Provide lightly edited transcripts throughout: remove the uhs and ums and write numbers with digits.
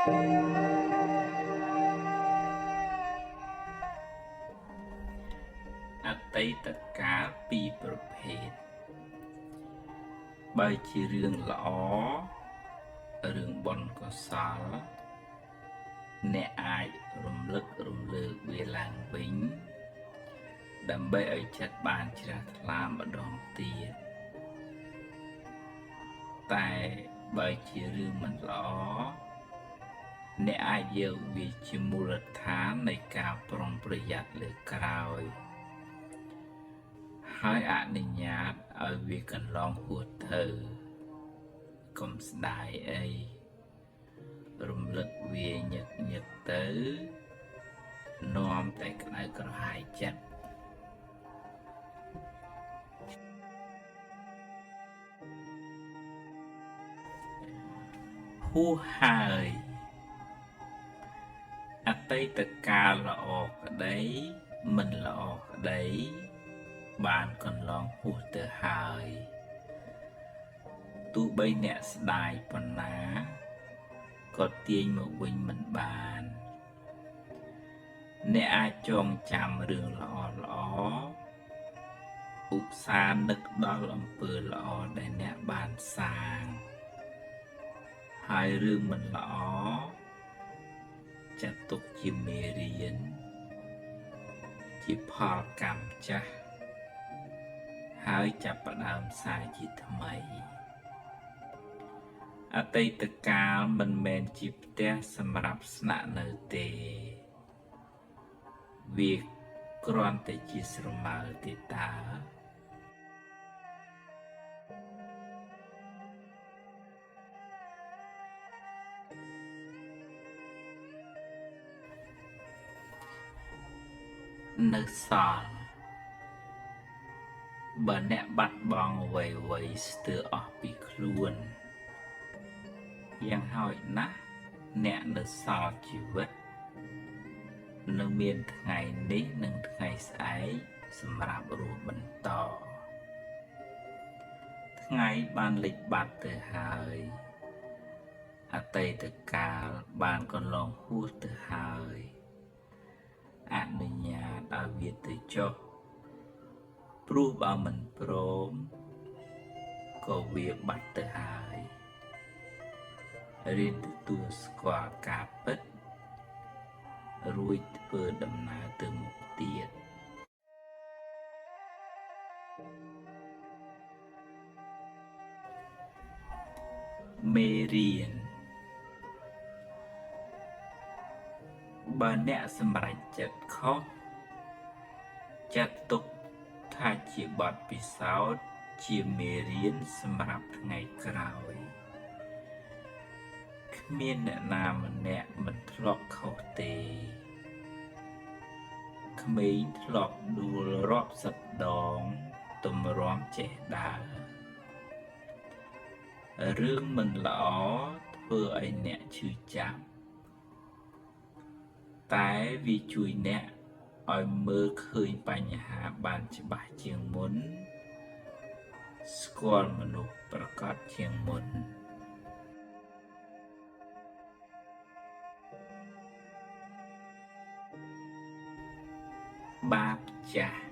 អតីតកាលពីរប្រភេទបើជារឿងល្អរឿងបុណ្យកុសលអ្នកអាចរំលឹករំលើកវាឡើងវិញដើម្បីឲ្យចិត្តបានជ្រះថ្លាម្ដងទៀតតែបើជារឿងមិនល្អអ្នកអាចយកវាជាមូលដ្ឋាននៃការប្រុងប្រយ័ត្នលើក្រោយហើយអនុញ្ញាតឲ្យវាកន្លងហួសទៅកុំស្ដាយអីរំលឹកវាញឹកញឹកទៅនាំតែក្តៅក្រហាយចិត្តហួសហើយអតីតកាលល្អក្តីមិនល្អក្តីបានកន្លងហួសទៅហើយទោះបីអ្នកស្ដាយប៉ុណ្ណាក៏ទាញមកវិញមិនបានអ្នកអាចចងចាំរឿងល្អឧស្សាហ៍នឹកដល់អំពើល្អដែលអ្នកបានសាងហើយរឿងមិនល្អចាត់ទុកជាមេរៀនជាផលកម្មចាស់ហើយចាប់ផ្ដើមសារជាថ្មីអតីតកាលមិនមែនជាផ្ទះសម្រាប់ស្នាក់នៅទេវាគ្រាន់តែជាស្រមើទេតានៅសល់បើអ្នកបាត់បង់អ្វីៗស្ទើរអស់ពីខ្លួនយ៉ាងហោចណាស់អ្នកនៅសល់ជីវិតនៅមានថ្ងៃនេះនិងថ្ងៃស្អែកសម្រាប់រស់បន្តថ្ងៃបានលិចបាត់ទៅហើយអតីតកាលបានកន្លងហួសទៅហើយអនុញ្ញាតឲ្យវាទៅចុះព្រោះបើមិនព្រមក៏វាបាត់ទៅហើយរៀនទទួលស្គាល់ការពិតរួចធ្វើដំណើរទៅមុខទៀតមេរៀនបើអ្នកសម្រេចចិត្តខុសចាត់ទុកថាជាបទពិសោធន៍ជាមេរៀនសម្រាប់ថ្ងៃក្រោយគ្មានអ្នកណាម្នាក់មិនធ្លាប់ខុសទេក្មេងធ្លាប់ដួលរាប់សិបដងទម្រាំចេះដើររឿងមិនល្អធ្វើឲ្យអ្នកឈឺចាប់តែវាជួយអ្នកឲ្យមើលឃើញបញ្ហាបានច្បាស់ជាងមុនស្គាល់មនុស្សប្រកបជាងមុនបាបចាស់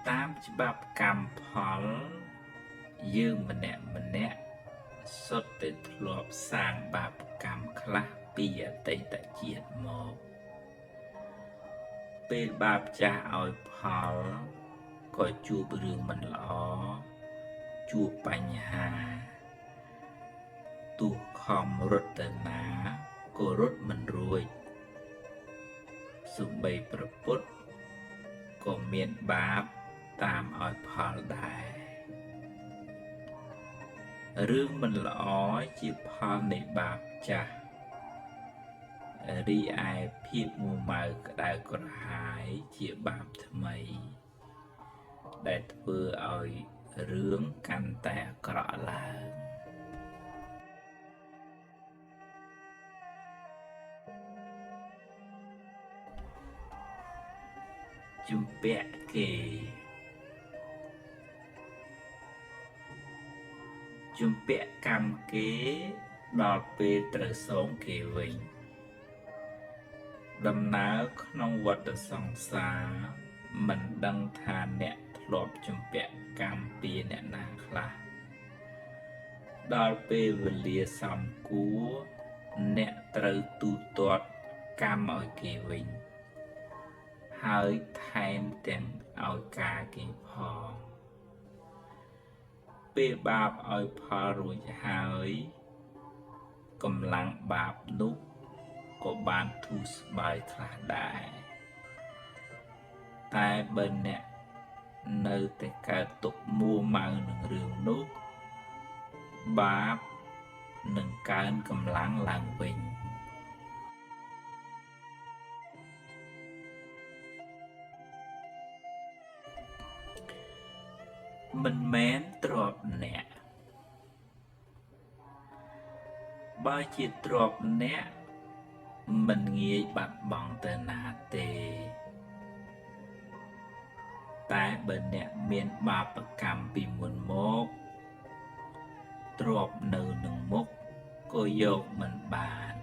តាមច្បាប់កម្មផលយើងម្នាក់សុទ្ធតែធ្លាប់សាងបាបកម្មខ្លះពីអតីតជាតិមកពេលបាបចាស់ឲ្យផលក៏ជួបរឿងមិនល្អជួបបញ្ហាទោះខំរត់ទៅណាក៏រត់មិនរួចសូម្បីព្រះពុទ្ធក៏មានបាបតាមឲ្យផលដែររឿងមិនល្អជាផលនៃបាបចាស់រីឯភាពមួម៉ៅក្តៅក្រហាយជាបាបថ្មីដែលធ្វើឲ្យរឿងកាន់តែអាក្រក់ឡើងជំពាក់គេជំពាក់កម្មគេ ដល់ពេលត្រូវសងគេវិញដំណើរក្នុងវដ្តសង្សារមិនដឹងថាអ្នកធ្លាប់ជំពាក់កម្មពីអ្នកណាខ្លះដល់ពេលវេលាសំគួរអ្នកត្រូវទូទាត់កម្មឲ្យគេវិញហើយថែមទាំងឲ្យការគេផងពេលបាបឲ្យផលរួចហើយកម្លាំងបាបនោះក៏បានធូរស្បើយខ្លះដែរតែបើអ្នកនៅតែកើតទុកមួម៉ៅនឹងរឿងនោះបាបនឹងកើនកម្លាំងឡើងវិញមិនមែនទ្រព្យអ្នកបើជាទ្រព្យអ្នកមិនងាយបាត់បង់ទៅណាទេតែបើអ្នកមានបាបកម្មពីមុនមកទ្រព្យនៅនឹងមុខក៏យកមិនបាន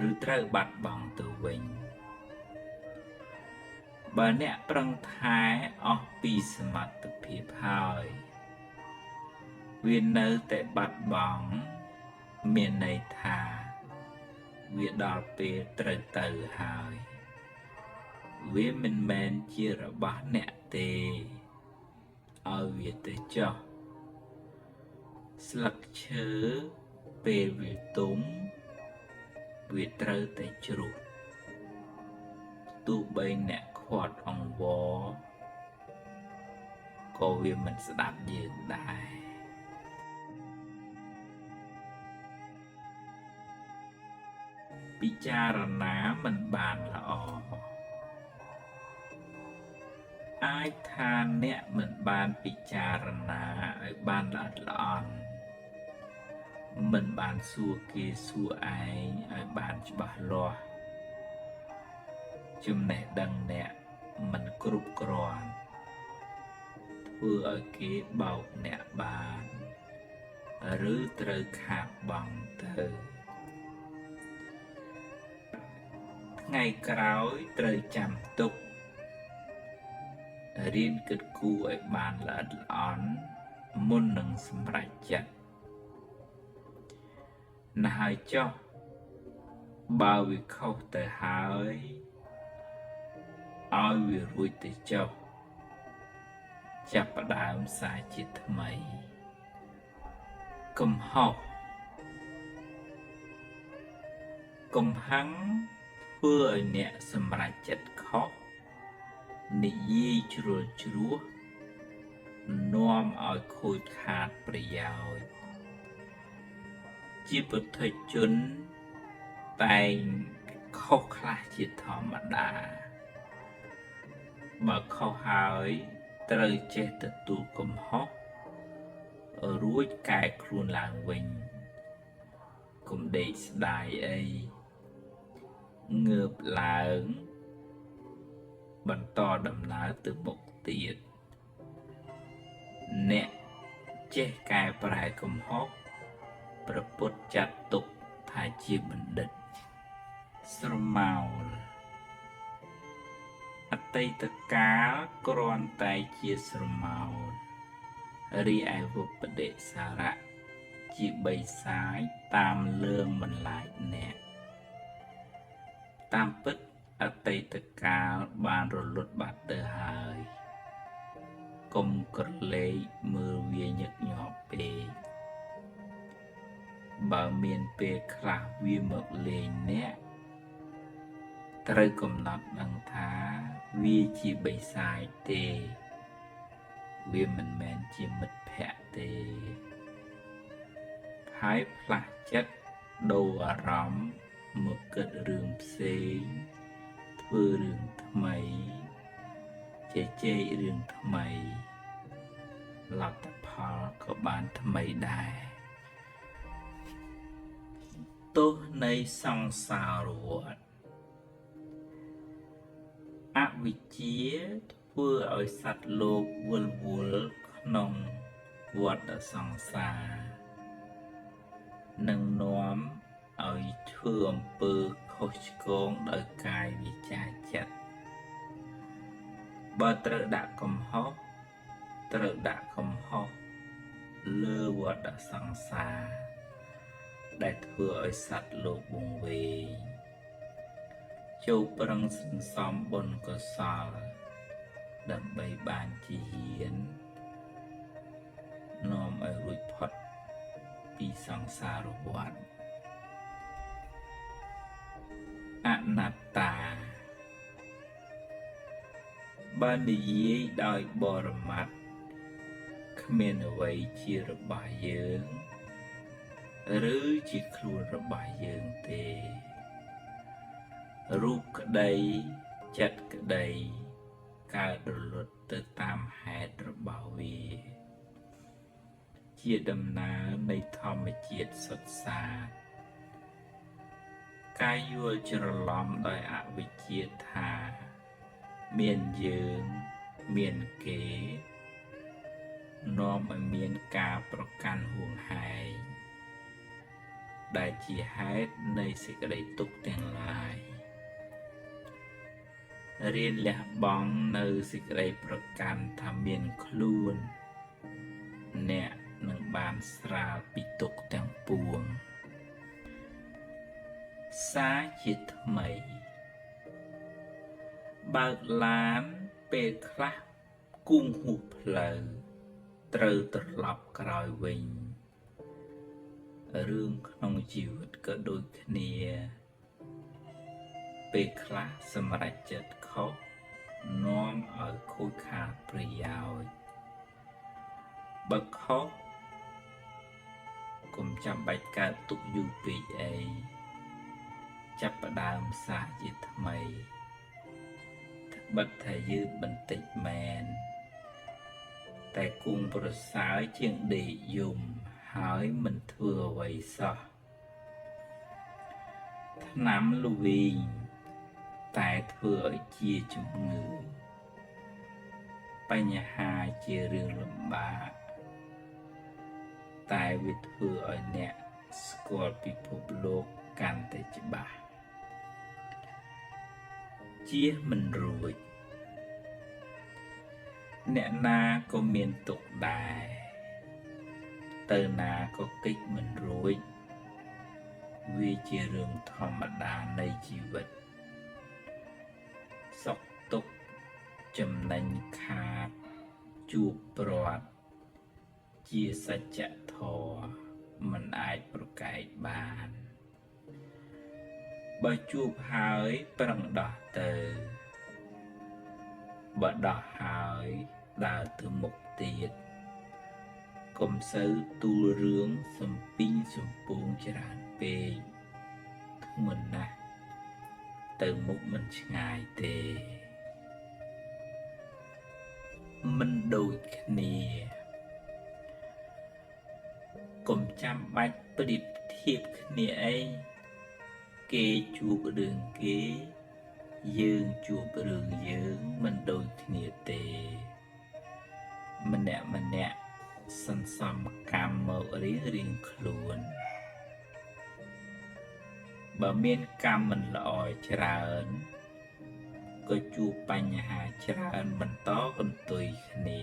ឬត្រូវបាត់បង់ទៅវិញបើអ្នកប្រឹងថែអស់ពីសមត្ថភាពហើយវានៅតែបាត់បង់មានន័យថាវាដល់ពេលត្រូវទៅហើយវាមិនមែនជារបស់អ្នកទេឲ្យវាទៅចុះស្លឹកឈើពេលវាទុំវាត្រូវតែជ្រុះទោះបីអ្នកខាត់អង្វរក៏វាមិនស្ដាប់យើងដែរពិចារណាមិនបានល្អអាចថាអ្នកមិនបានពិចារណាឲ្យបានល្អិតល្អន់មិនបានសួរគេសួរឯងឲ្យបានច្បាស់លាស់ចំណេះដឹងអ្នកមិនគ្រប់គ្រាន់ធ្វើឲ្យគេបោកអ្នកបានឬត្រូវខាតបង់ទៅថ្ងៃក្រោយត្រូវចាំទុករៀនគិតគូរឲ្យបានល្អិតល្អន់មុននឹងសម្រេចចិត្តណាស់ហើយចុះបើវាខុសទៅហើយឲ្យវារួចទៅចុះចាប់ផ្ដើមសារជាថ្មីកំហុសកំហឹងធ្វើឲ្យអ្នកសម្រេចចិត្តខុសនិយាយជ្រុលជ្រួសនាំឲ្យខូចខាតប្រយោជន៍ជាពុទ្ធជនតែងខុសខ្លះជាធម្មតាបើខុសហើយត្រូវចេះទទួលកំហុសរួចកែខ្លួនឡើងវិញកុំដេកស្ដាយអីងើបឡើងបន្តដំណើរទៅមុខទៀតអ្នកចេះកែប្រែកំហុសព្រះពុទ្ធចាត់ទុកថាជាបណ្ឌិតស្រមោលអតីតកាលគ្រាន់តែជាស្រមោលរីឯវិបដិសារៈជាបីសាយតាមលើងបន្លាចអ្នកតាមពិតអតីតកាលបានរលត់បាត់ទៅហើយកុំក្រឡេកមើលវាញឹកញាប់ពេកបើមានពេលខ្លះវាមកលេងអ្នកត្រូវកំណត់ដឹងថាវាជាបិសាចទេវាមិនមែនជាមិត្តភក្តិទេហើយផ្លាស់ចិត្តដូរអារម្មណ៍មកគិតរឿងផ្សេងធ្វើរឿងថ្មីជជែករឿងថ្មីលទ្ធផលក៏បានថ្មីដែរទោសនៃសង្សារវដ្តអវិជ្ជាធ្វើឲ្យសត្វលោកវិលវល់ក្នុងវដ្តសង្សារ នឹងនាំឲ្យធ្វើអំពើខុសឆ្គងដោយកាយវាចាចិត្តបើត្រូវដាក់កំហុសលើវដ្តសង្សារដែលធ្វើឲ្យសត្វលោកវង្វេងចូលប្រឹងសន្សំបុណ្យកុសលដើម្បីបានជាហ៊ាននាំឲ្យរួចផុតពីសង្សារវដ្តអនត្តាបើនិយាយដោយបរមត្ថគ្មានអ្វីជារបស់យើងឬជាខ្លួនរបស់យើងទេរូបក្តីចិត្តក្តីកើតរលត់ទៅតាមហេតុរបស់វាជាដំណើរនៃធម្មជាតិសុទ្ធសាធការយល់ច្រឡំដោយអវិជ្ជាថាមានយើងមានគេនាំឲ្យមានការប្រកាន់ហួងហែងដែលជាហេតុនៃសេចក្តីទុក្ខទាំងឡាយរៀនលះបង់នៅសេចក្តីប្រកាន់ថាមានខ្លួនអ្នកនឹងបានស្រាលពីទុក្ខទាំងពួងសាជាថ្មីបើកឡានពេលខ្លះគង់ហួសផ្លូវត្រូវត្រឡប់ក្រោយវិញរឿងក្នុងជីវិតក៏ដូចគ្នាពេលខ្លះសម្រេចចិត្តខុសនាំឲ្យខូចខាតប្រយោជន៍បើខុសកុំចាំបាច់កើតទុកយូរពេកអីចាប់ផ្ដើមសាជាថ្មីបិទថាយឺតបន្តិចមែនតែគង់ប្រសើរជាងដេកយំហើយមិនធ្វើអ្វីសោះថ្នាំល្វីងតែធ្វើឲ្យជាជំងឺបញ្ហាជារឿងលំបាកតែវាធ្វើឲ្យអ្នកស្គាល់ពិភពលោកកាន់តែច្បាស់ជៀសមិនរួចអ្នកណាក៏មានទុក្ខដែរទៅណាក៏គេចមិនរួចវាជារឿងធម្មតានៃជីវិតសុខទុក្ខចំណេញខាតជួបព្រាត់ជាសច្ចធម៌មិនអាចប្រកែកបានបើជួបហើយប្រឹងដោះទៅបើដោះហើយដើរទៅមុខទៀតកុំសូវទូលរឿងសំពីងសំពងច្រើនពេកធ្ងន់ណាស់ទៅមុខមិនឆ្ងាយទេមិនដូចគ្នាកុំចាំបាច់ប្រៀបធៀបគ្នាអីគេជួបរឿងគេយើងជួបរឿងយើងមិនដូចគ្នាទេម្នាក់សន្សំកម្មមករៀងខ្លួនបើមានកម្មមិនល្អច្រើនក៏ជួបបញ្ហាច្រើនបន្តកន្ទុយគ្នា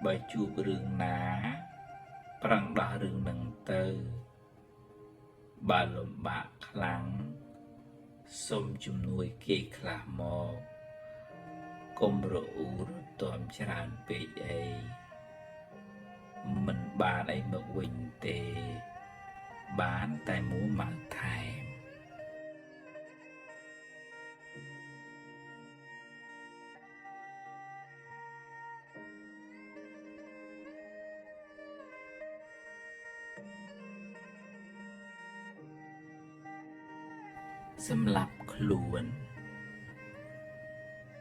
បើជួបរឿងណាប្រឹងដោះរឿងនឹងទៅបើលំបាកខ្លាំងសូមជំនួយគេខ្លះមកកុំរអ៊ូរទាំច្រើនពេកអីមិនបានអីមកវិញទេបានតែមួម៉ៅថែមសម្រាប់ខ្លួន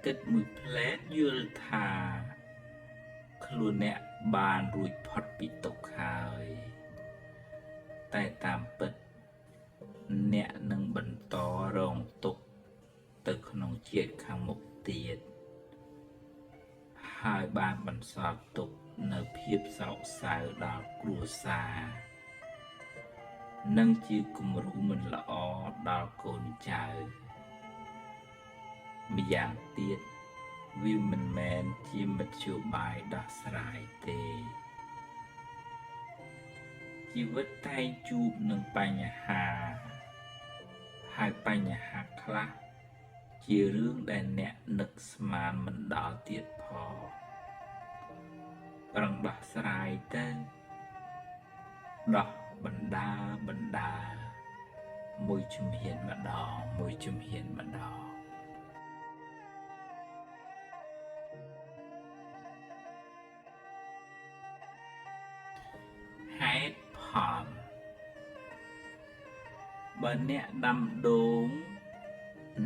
គិតមួយផ្លែតយល់ថាខ្លួនអ្នកបានរួចផុតពីទុក្ខហើយតែតាមពិតអ្នកនឹងបន្តរងទុក្ខទៅក្នុងជាតិខាងមុខទៀតហើយបានបន្សល់ទុកនៅភាពសោកសៅដល់គ្រួសារ និងជាគំរូមិនល្អដល់កូនចៅម្យ៉ាងទៀតវាមិនមែនជាមធ្យោបាយដោះស្រាយទេជីវិតតែងជួបនឹងបញ្ហាហើយបញ្ហាខ្លះជារឿងដែលអ្នកនឹកស្មានមិនដល់ទៀតផងប្រឹងដោះស្រាយទៅដោះបណ្ដាមួយជំហានម្ដងមួយជំហានម្ដងហេតុផលបើអ្នកដាំដូង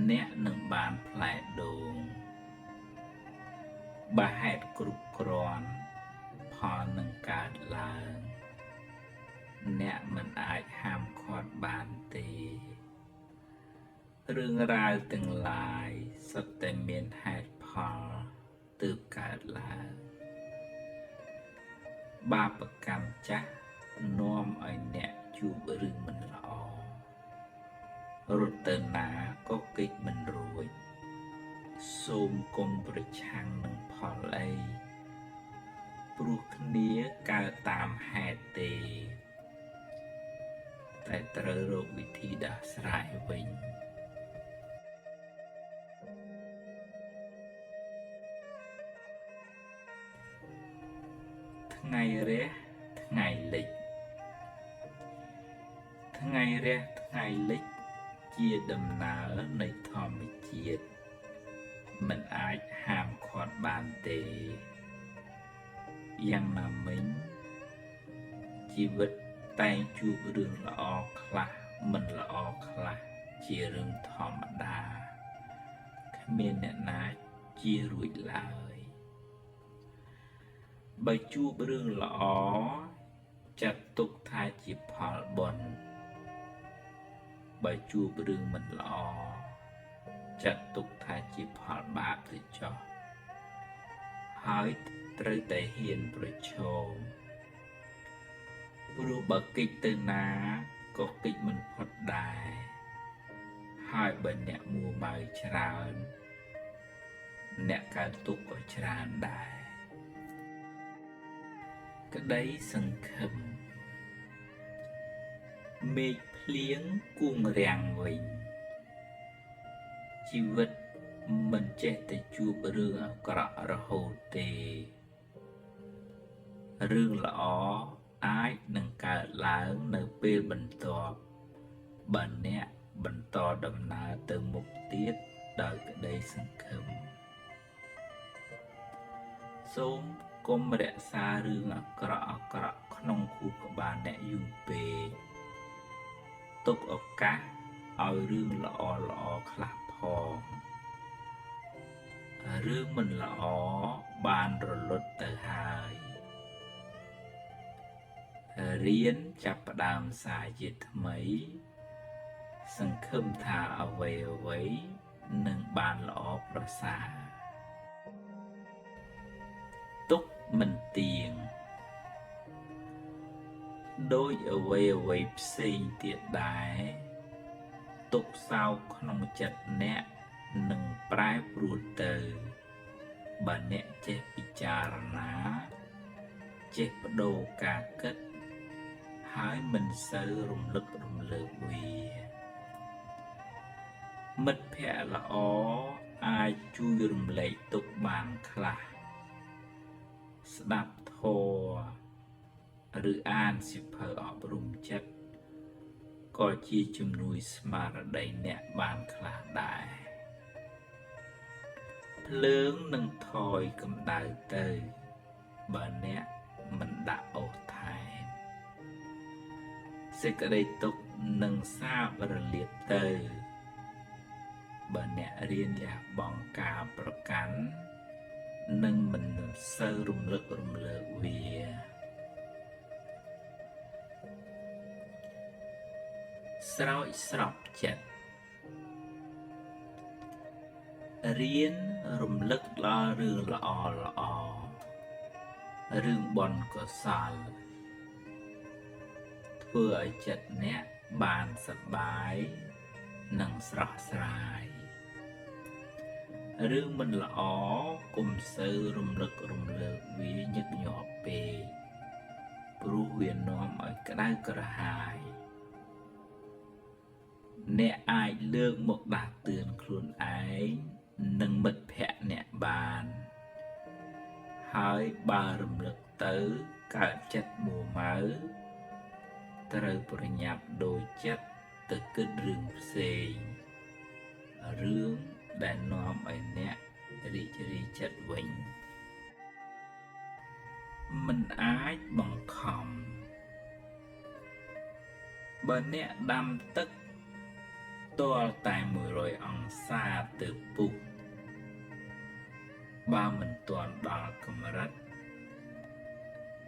អ្នកនឹងបានផ្លែដូងបើហេតុគ្រប់គ្រាន់ផលនឹងកើតឡើងអ្នកមិនអាចហាមឃាត់បានទេរឿងរ៉ាវទាំងឡាយសុទ្ធតែមានហេតុផលទើបកើតឡើងបាបកម្មចាស់នាំឲ្យអ្នកជួបរឿងមិនល្អរត់ទៅណាក៏គេចមិនរួចសូមកុំប្រឆាំងនឹងផលអីព្រោះគ្នាកើតតាមហេតុទេតែត្រូវរកវិធីដោះស្រាយវិញថ្ងៃរះថ្ងៃលិចថ្ងៃរះថ្ងៃលិចជាដំណើរនៃធម្មជាតិមិនអាចហាមឃាត់បានទេយ៉ាងណាមិញជីវិតតែងជួបរឿងល្អខ្លះមិនល្អខ្លះជារឿងធម្មតាគ្មានអ្នកណាជារួចឡើយបើជួបរឿងល្អចាត់ទុកថាជាផលបុណ្យបើជួបរឿងមិនល្អចាត់ទុកថាជាផលបាបទៅចុះហើយត្រូវតែហ៊ានប្រឈមព្រោះបើគេចទៅណាក៏គេចមិនផុតដែរហើយបើអ្នកមួម៉ៅច្រើនអ្នកកើតទុកក៏ច្រើនដែរក្តីសង្ឃឹមមេឃភ្លៀងគួងរាំងវិញជីវិតមិនចេះតែជួបរឿងអាក្រក់រហូតទេរឿងល្អអាចនឹងកើតឡើងនៅពេលបន្ទាប់បើអ្នកបន្តដំណើរទៅមុខទៀតដោយក្តីសង្ឃឹមសូមកុំរក្សារឿងអាក្រក់ក្នុងខួរក្បាលអ្នកយូរពេកទុកឱកាសឲ្យរឿងល្អខ្លះផងរឿងមិនល្អបានរលត់ទៅហើយរៀនចាប់ផ្ដើមសារជាថ្មីសង្ឃឹមថាអ្វីនឹងបានល្អប្រសើរទុកមិនទៀងដោយអ្វីផ្សេងទៀតដែរទុកសោកក្នុងចិត្តអ្នកនឹងប្រែប្រួលទៅបើអ្នកចេះពិចារណាចេះបដូរការគិតហើយមិនសូវរំលឹករំលើកវាមិត្តភក្តិល្អអាចជួយរំលែកទុក្ខបានខ្លះស្ដាប់ធម៌ឬអានសៀវភៅអប់រំចិត្តក៏ជាជំនួយស្មារតីអ្នកបានខ្លះដែរភ្លើងនឹងថយកម្ដៅទៅបើអ្នកមិនដាក់អុសថែមសេចក្តីទុក្ខនឹងសាបរលាបទៅបើអ្នករៀនលះបង់ការប្រកាន់នឹងមិនសូវរំលឹករំលើកវាស្រោចស្រពចិត្តរៀនរំលឹកដល់រឿងល្អរឿងបុណ្យកុសលធ ធ្វើឲ្យចិត្តអ្នកបានសប្បាយនិងស្រស់ស្រាយរឿងមិនល្អកុំសូវរំលឹករំលើកវាញឹកញាប់ពេកព្រោះវានាំឲ្យក្តៅក្រហាយអ្នកអាចលើកមកដាស់តឿនខ្លួនឯងនិងមិត្តភក្តិអ្នកបានហើយបើរំលឹកទៅកើតចិត្តមួម៉ៅត្រូវប្រញាប់ដូរចិត្តទៅគិតរឿងផ្សេងរឿងដែលនាំឲ្យអ្នករីករាយចិត្តវិញមិនអាចបង្ខំបើអ្នកដាំទឹកទាល់តែ100អង្សាទៅពុះបើមិនទាន់ដល់កម្រិត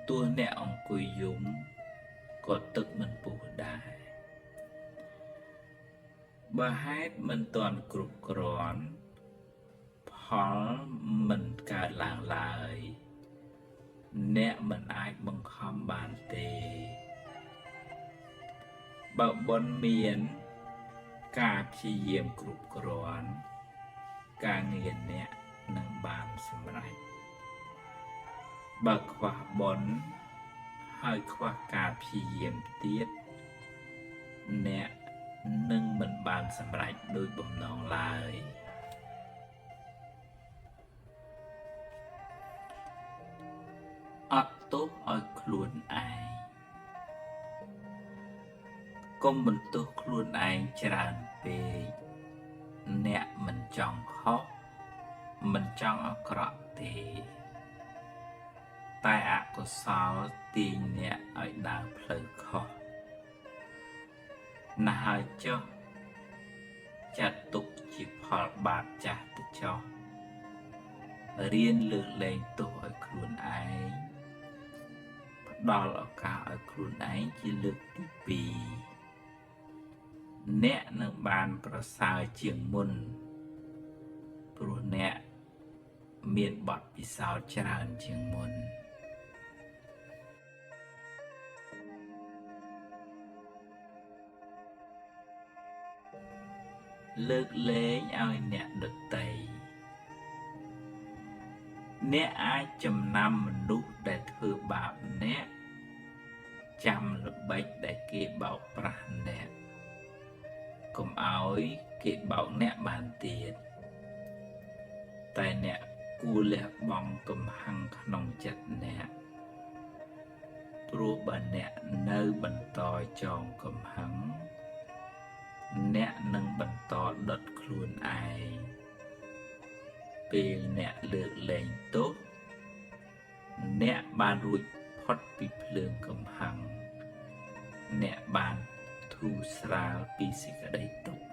ទោះអ្នកអង្គុយយំក៏ទឹកមិនពុះដែរបើហេតុមិនទាន់គ្រប់គ្រាន់ផលមិនកើតឡើងឡើយអ្នកមិនអាចបង្ខំបានទេបើបុណ្យមានការព្យាយាមគ្រប់គ្រាន់ការងារអ្នកនឹងបានសម្រេចបើខ្វះបុណ្យហើយខ្វះការព្យាយាមទៀតអ្នកនឹងមិនបានសម្រេចដោយបំណងឡើយអត់ទោសឲ្យខ្លួនឯងកុំបន្ទោសខ្លួនឯងច្រើនពេកអ្នកមិនចង់ខុសមិនចង់អាក្រក់ទេតែអកុសលទាញអ្នកឲ្យដើរផ្លូវខុសណាស់ហើយចុះចាត់ទុកជាផលបាបចាស់ទៅចុះរៀនលើកលែងទោសឲ្យខ្លួនឯងផ្ដល់ឱកាសឲ្យខ្លួនឯងជាលើកទី2អ្នកនឹងបានប្រសើរជាងមុនព្រោះអ្នកមានបទពិសោធន៍ច្រើនជាងមុនលើកលែងឲ្យអ្នកដទៃអ្នកអាចចំណាំមនុស្សដែលធ្វើបាបអ្នកចាំល្បិចដែលគេបោកប្រាស់អ្នកកុំឲ្យគេបោកអ្នកបានទៀតតែអ្នកគួរលះបង់កំហឹងក្នុងចិត្តអ្នកព្រោះបើអ្នកនៅបន្តចងកំហឹងអ្នកនឹងបន្តដុតខ្លួនឯងពេលអ្នកលើកលែងទោសអ្នកបានរួចផុតពីភ្លើងកំហឹងអ្នកបានធូរស្រាលពីសេចក្តីទុក្ខ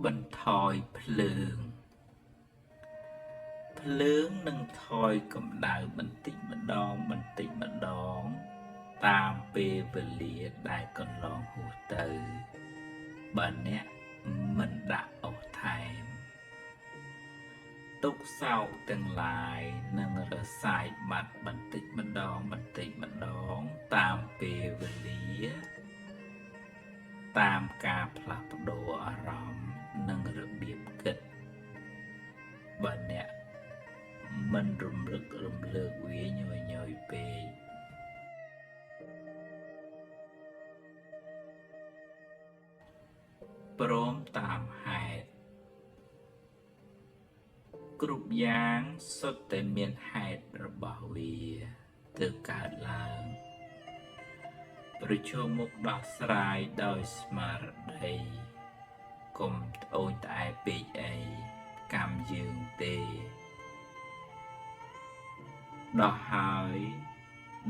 បន្ថយភ្លើងនឹងថយកម្ដៅបន្តិចម្ដងតាមពេលវេលាដែលកន្លងហួសទៅបើអ្នកមិនដាក់អុសថែមទុក្ខសោកទាំងឡាយនឹងរសាយបាត់បន្តិចម្ដងតាមពេលវេលាតាមការផ្លាស់ប្ដូរអារម្មណ៍និងរបៀបគិតបើអ្នកមិនរំលឹករំលើកវាញយពេកព្រមតាមហេតុគ្រប់យ៉ាងសុទ្ធតែមានហេតុរបស់វាទើបកើតឡើងប្រឈមមុខដោះស្រាយដោយស្មារតីកុំត្អូញត្អែពេកអីកម្មយើងទេដោះហើយ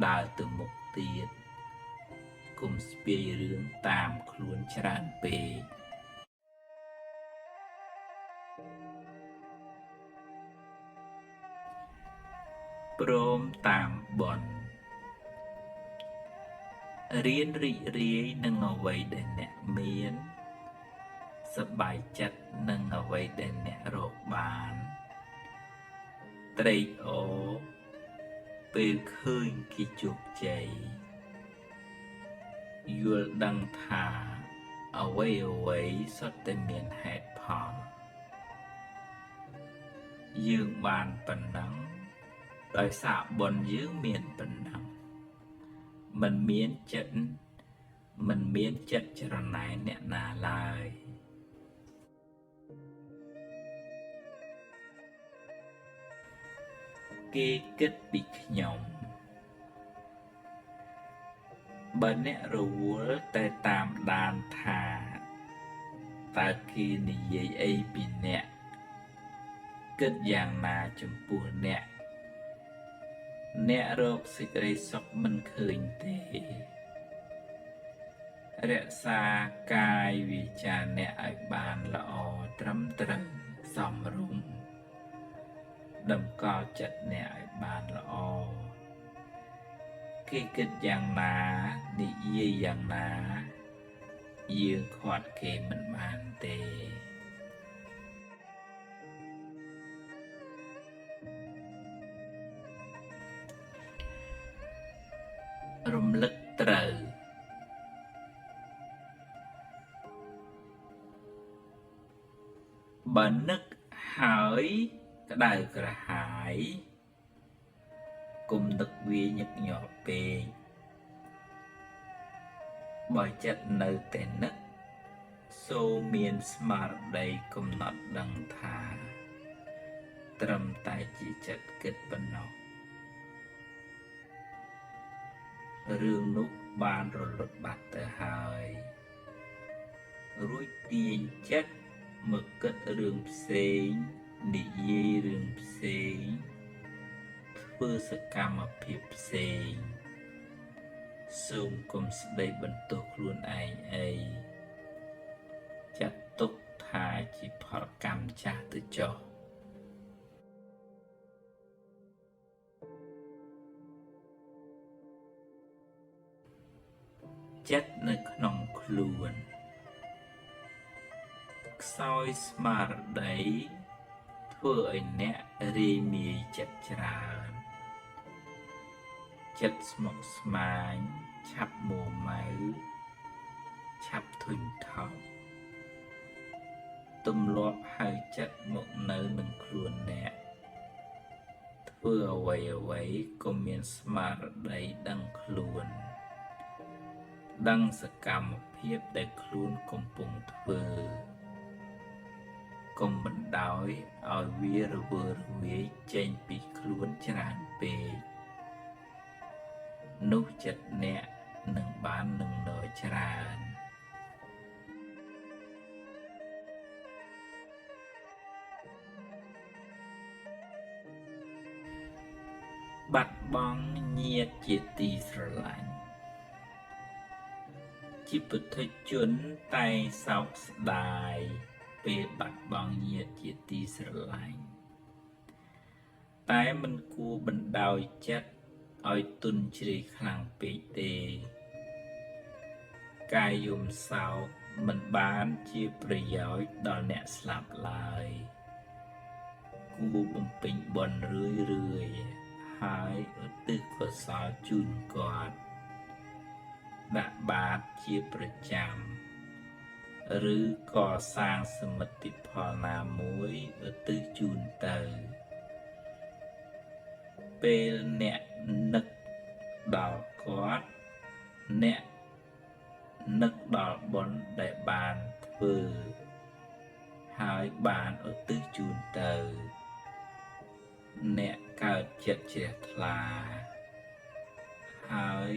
ដើរទៅមុខទៀតកុំស្ពាយរឿងតាមខ្លួនច្រើនពេកព្រមតាមបុណ្យរៀនរីករាយនឹងអ្វីដែលអ្នកមានសប្បាយចិត្តនឹងអ្វីដែលអ្នករកបាន ត្រេកអរពេលឃើញគេជោគជ័យយល់ដឹងថាអ្វីសុទ្ធតែមានហេតុផលយើងបានប៉ុណ្ណឹងដោយសារបុណ្យយើងមានប៉ុណ្ណឹងមិនមានចិត្តច្រណែនអ្នកណាឡើយគេគិតពីខ្ញុំបើអ្នករវល់តែតាមដានថាតើគេនិយាយអីពីអ្នកគិតយ៉ាងណាចំពោះអ្នករកសេចក្តីសុខមិនឃើញទេរក្សាកាយវាចាអ្នកឲ្យបានល្អត្រឹមត្រូវសមរម្យតម្កល់ចិត្តអ្នកឲ្យបានល្អគេគិតយ៉ាងណានិយាយយ៉ាងណាយើងខាត់គេមិនបានទេរំលឹកត្រូវបើនឹកហើយក្តៅក្រហាយកុំនឹកវាញឹកញាប់ពេកបើចិត្តនៅតែនឹកសូមមានស្មារតីកំណត់ដឹងថាត្រឹមតែជាចិត្តគិតប៉ុណ្ណោះរឿងនោះបានរលត់បាត់ទៅហើយរួចទាញចិត្តមកគិតរឿងផ្សេងនិយាយរឿងផ្សេងធ្វើសកម្មភាពផ្សេងសូមកុំស្ដីបន្ទោសខ្លួនឯងអីចាត់ទុកថាជាផលកម្មចាស់ទៅចុះចិត្តនៅក្នុងខ្លួនខ្សោយស្មារតីធ្វើឲ្យអ្នករាយមាយចិត្តច្រើនចិត្តស្មុគស្មាញឆាប់មួម៉ៅឆាប់ធុញថប់ទម្លាប់ហៅចិត្តមកនៅនឹងខ្លួនអ្នកធ្វើអ្វីក៏មានស្មារតីដឹងខ្លួនដឹងសកម្មភាពដែលខ្លួនកំពុងធ្វើកុំបណ្ដោយឲ្យវារវើរវាយចេញពីខ្លួនច្រើនពេកនោះចិត្តអ្នកនឹងបាននឹងនរច្រើនបាត់បង់ញាតិជាទីស្រឡាញ់ជាពុទ្ធជនតែងសោកស្ដាយពេលបាត់បង់ញាតិជាទីស្រឡាញ់តែមិនគួរបណ្ដោយចិត្តឲ្យទុនជ្រេខ្លាំងពេកទេកាយយំសោកមិនបានជាប្រយោជន៍ដល់អ្នកស្លាប់ឡើយគួរបំពេញបុណ្យរឿយហើយឧទ្ទិសកុសលជូនគាត់ដាក់បាតជាប្រចាំឬកសាងសមិទ្ធផលណាមួយឧទ្ទិសជូនទៅពេលអ្នកនឹកដល់គាត់អ្នកនឹកដល់បុណ្យដែលបានធ្វើហើយបានឧទ្ទិសជូនទៅអ្នកកើតចិត្តជ្រះថ្លាហើយ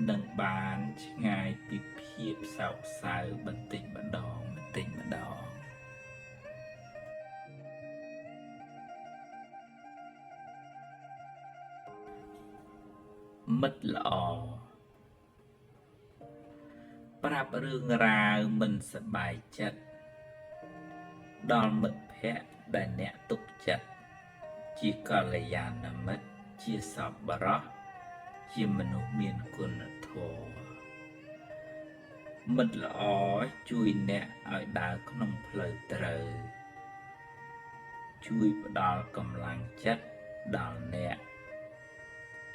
នឹងបានឆ្ងាយពីភាពសោកសៅបន្តិចម្ដងមិត្តល្អប្រាប់រឿងរ៉ាវមិនសប្បាយចិត្តដល់មិត្តភក្តិដែលអ្នកទុកចិត្តជាកល្យាណមិត្តជាសប្បុរសជាមនុស្សមានគុណធម៌មិត្តល្អជួយអ្នកឲ្យដើរក្នុងផ្លូវត្រូវ ជួយផ្ដល់កម្លាំងចិត្តដល់អ្នក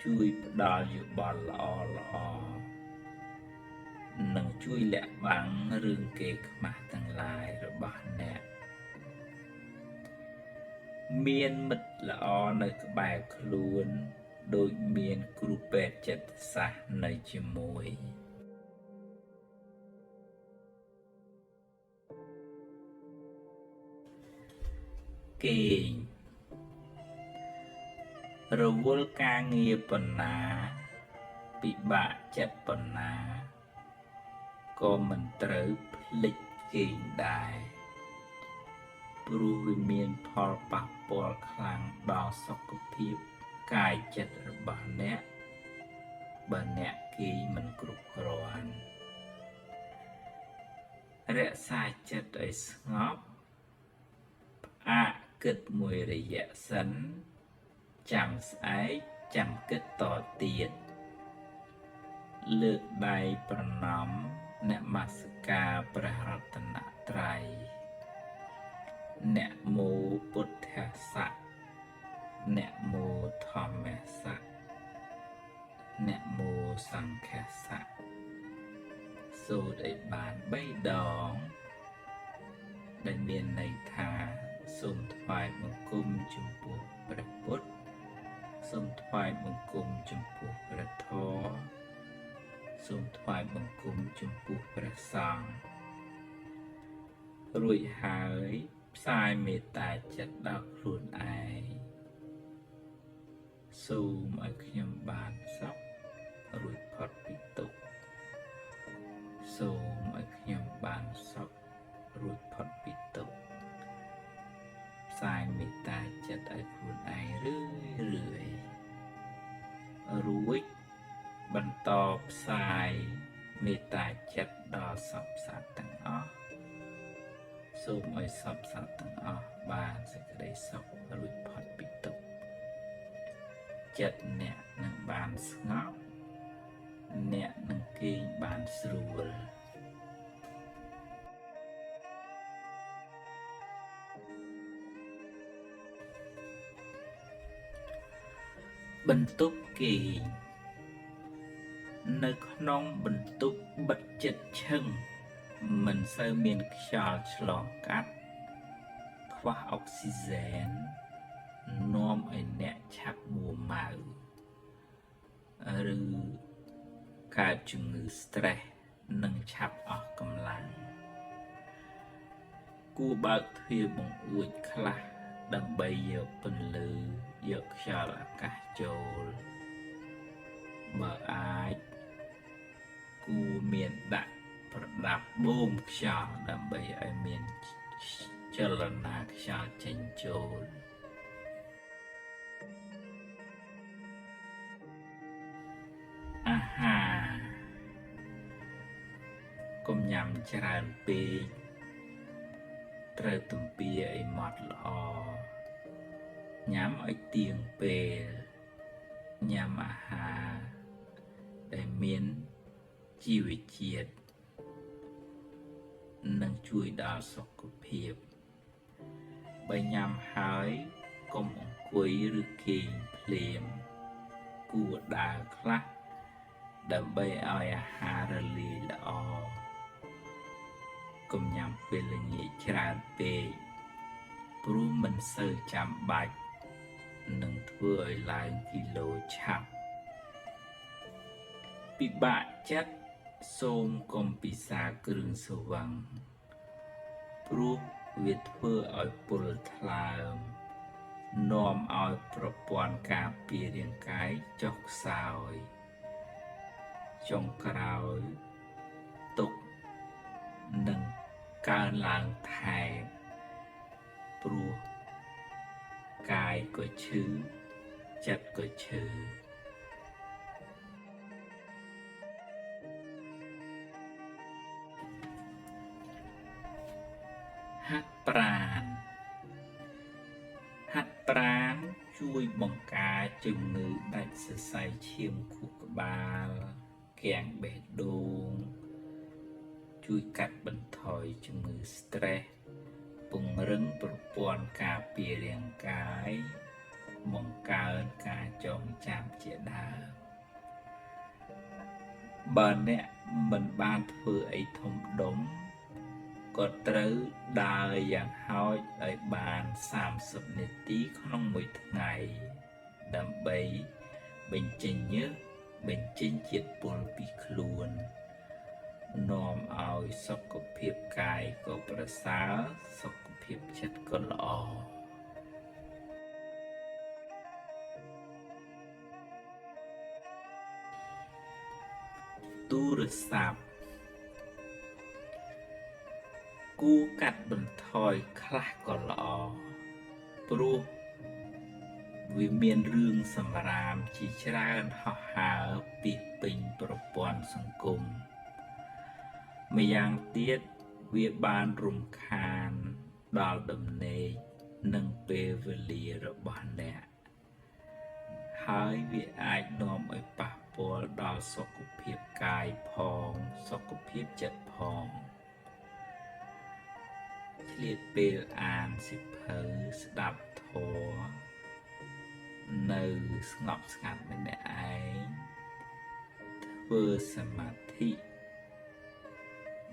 ជួយផ្ដល់យោបល់ល្អនិងជួយលាក់បាំងរឿងកេរ្តិ៍ខ្មាស់ទាំងឡាយរបស់អ្នកមានមិត្តល្អនៅក្បែរខ្លួនដូចមានគ្រូពេទ្យចិត្តសាស្ត្រនៅជាមួយគេងរវល់ការងារប៉ុណ្ណាពិបាកចិត្តប៉ុណ្ណាក៏មិនត្រូវភ្លេចគេងដែរព្រោះវាមានផលប៉ះពាល់ខ្លាំងដល់សុខភាពកាយចិត្តរបស់អ្នកបើអ្នកគេងមិនគ្រប់គ្រាន់រក្សាចិត្តឲ្យស្ងប់ផ្អាកគិតមួយរយៈសិនចាំស្អែកចាំគិតតទៀតលើកដៃប្រណម្យនមស្ការព្រះរតនត្រ័យនមោពុទ្ធស្សៈនមោធម្មស្សៈនមោសង្ឃស្សៈសូត្រឲ្យបាន3ដងដែលមានន័យថាសូមថ្វាយបង្គំចំពោះព្រះពុទ្ធសូមថ្វាយបង្គំចំពោះព្រះធម៌សូមថ្វាយបង្គំចំពោះព្រះសង្ឃរួចហើយផ្សាយមេត្តាចិត្តដល់ខ្លួនឯងសូមឲ្យខ្ញុំបានសុខរួចផុតពីទុក្ខសូមឲ្យខ្ញុំបានសុខរួចផុតពីទុក្ខផ្សាយមេត្តាចិត្តឲ្យខ្លួនឯងរឿយរួចបន្តផ្សាយមេត្តាចិត្តដល់សព្វសត្វទាំងអស់សូមឲ្យសព្វសត្វទាំងអស់បានសេចក្តីសុខរួចផុតពីទុក្ខចិត្តអ្នកនឹងបានស្ងប់អ្នកនឹងគេងបានស្រួលបន្ទប់គេងនៅក្នុងបន្ទប់បិទជិតឈឹងមិនសូវមានខ្យល់ឆ្លងកាត់ខ្វះអុកស៊ីហ្សែននាំឲ្យអ្នកឆាប់មួម៉ៅឬកើតជំងឺ stress និងឆាប់អស់កម្លាំងគួរបើកទ្វារបង្អួចខ្លះដើម្បីយកពន្លឺយកខ្យល់អាកាសចូលបើអាចគួរមានដាក់ប្រដាប់បូមខ្យល់ដើម្បីឲ្យមានចលនាខ្យល់ចេញចូលអាហារកុំញ៉ាំច្រើនពេកត្រូវទំពារឲ្យម៉ត់ល្អញ៉ាំឲ្យទៀងពេលញ៉ាំអាហារដែលមានជីវជាតិនឹងជួយដល់សុខភាពបើញ៉ាំហើយកុំអង្គុយឬគេងភ្លាមគួរដើរខ្លះដើម្បីឲ្យអាហាររលាយល្អកុំញ៉ាំពេលល្ងាចច្រើនពេកព្រោះមិនសូវចាំបាច់នឹងធ្វើឲ្យឡើងគីឡូឆាប់ពិបាកចិត្តសូមកុំពិសាគ្រឿងស្រវឹងព្រោះវាធ្វើឲ្យពុលថ្លើមនាំឲ្យប្រព័ន្ធការពាររាងកាយចុះខ្សោយចុងក្រោយទុក្ខនឹងកើនឡើងថែមព្រោះកាយក៏ឈឺចិត្តក៏ឈឺហាត់ប្រាណហាត់ប្រាណជួយបង្ការជំងឺដាច់សរសៃឈាមខួរក្បាលគាំងបេះដូងជួយកាត់បន្ថយជំងឺ stress ពង្រឹងប្រព័ន្ធការពាររាងកាយបង្កើនការចងចាំជាដើមបើអ្នកមិនបានធ្វើអីធំដុំក៏ត្រូវដើរយ៉ាងហោចឲ្យបាន30នាទីក្នុងមួយថ្ងៃដើម្បីបញ្ចេញញើសបញ្ចេញជាតិពុលពីខ្លួននាំឲ្យសុខភាពកាយក៏ប្រសើរសុខភាពចិត្តក៏ល្អទូរស័ព្ទគួរកាត់បន្ថយខ្លះក៏ល្អព្រោះវាមានរឿងសម្រាមជាច្រើនហោះហើរពីពេញប្រព័ន្ធសង្គមម្យ៉ាងទៀតវាបានរំខានដល់ដំណេកនិងពេលវេលារបស់អ្នកហើយវាអាចនាំឲ្យប៉ះពាល់ដល់សុខភាពកាយផងសុខភាពចិត្តផងឆ្លៀតពេលអានសៀវភៅស្ដាប់ធម៌នៅស្ងប់ស្ងាត់ម្នាក់ឯងធ្វើសមាធិ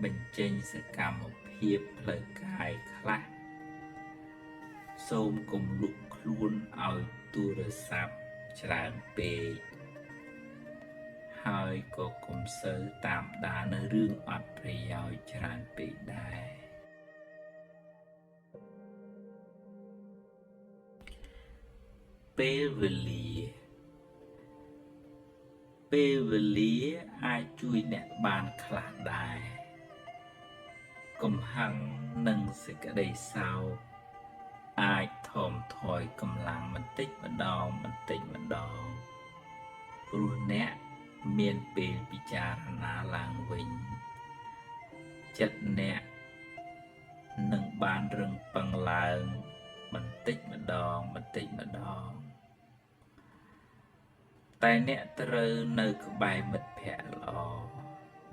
បញ្ចេញសកម្មភាពផ្លូវកាយខ្លះសូមកុំលក់ខ្លួនឲ្យទូរស័ព្ទច្រើនពេកហើយក៏កុំសូវតាមដាននៅរឿងអត់ប្រយោជន៍ច្រើនពេកដែរពេលវេលាអាចជួយអ្នកបានខ្លះដែរកំហឹងនិងសេចក្តីសោកអាចថមថយកម្លាំងបន្តិចម្ដងព្រោះអ្នកមានពេលពិចារណាឡើងវិញចិត្តអ្នកនឹងបានរឹងប៉ឹងឡើងបន្តិចម្ដងតែអ្នកត្រូវនៅក្បែរមិត្តភក្តិល្អ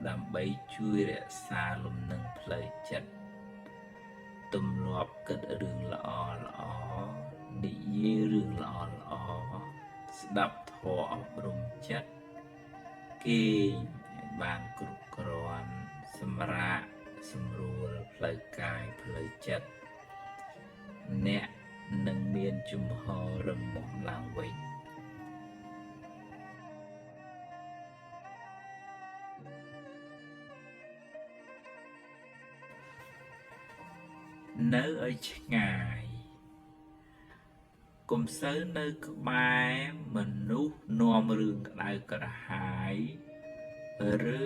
ដើម្បីជួយរក្សាលំនឹងផ្លូវចិត្តទម្លាប់គិតរឿងល្អនិយាយរឿងល្អស្ដាប់ធម៌អប់រំចិត្តគេងបានគ្រប់គ្រាន់សម្រាប់សម្រួលផ្លូវកាយផ្លូវចិត្តអ្នកនឹងមានជំហររឹងមាំឡើងវិញនៅឲ្យឆ្ងាយកុំសូវនៅក្បែរមនុស្សនាំរឿងក្តៅក្រហាយឬ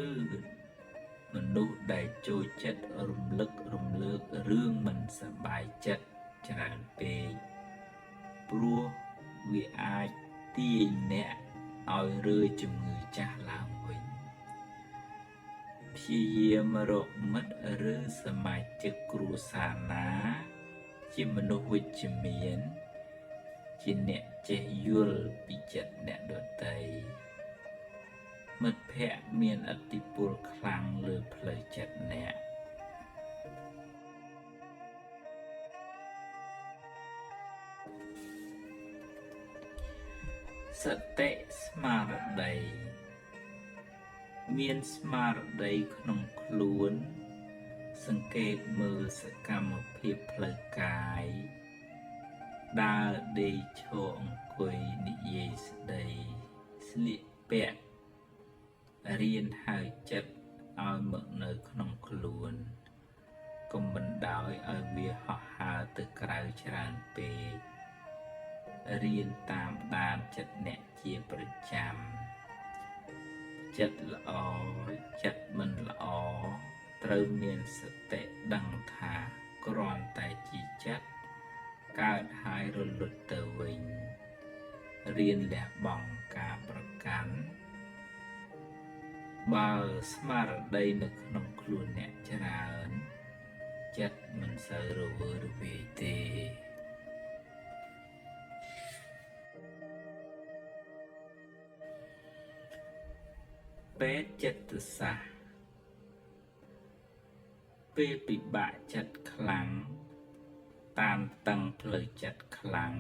មនុស្សដែលចូលចិត្តរំលឹករំលើករឿងមិនសប្បាយចិត្តច្រើនពេកព្រោះវាអាចទាញអ្នកឲ្យរើជំងឺចាស់ឡើងវិញព្យាយាមរកមិត្តឬសមាជិកគ្រួសារណាជាមនុស្សវិជ្ជមានជាអ្នកចេះយល់ពីចិត្តអ្នកដទៃមិត្តភក្តិមានឥទ្ធិពលខ្លាំងលើផ្លូវចិត្តអ្នកសតិស្មារតីមានស្មារតីក្នុងខ្លួនសង្កេតមើលសកម្មភាពផ្លូវកាយដើរដេកឈរអង្គុយនិយាយស្ដីស្លៀកពាក់រៀនហៅចិត្តឲ្យមកនៅក្នុងខ្លួនកុំបណ្ដោយឲ្យវាហោះហើរទៅក្រៅច្រើនពេករៀនតាមដានចិត្តអ្នកជាប្រចាំចិត្តល្អចិត្តមិនល្អត្រូវមានសតិដឹងថាគ្រាន់តែជាចិត្តកើតហើយរលត់ទៅវិញរៀនលះបង់ការប្រកាន់បើស្មារតីនៅក្នុងខ្លួនអ្នកច្រើនចិត្តមិនសូវរវើរវាយទេពេទ្យចិត្តសាស្ត្រពេលពិបាកចិត្តខ្លាំង តានតឹងផ្លូវចិត្តខ្លាំង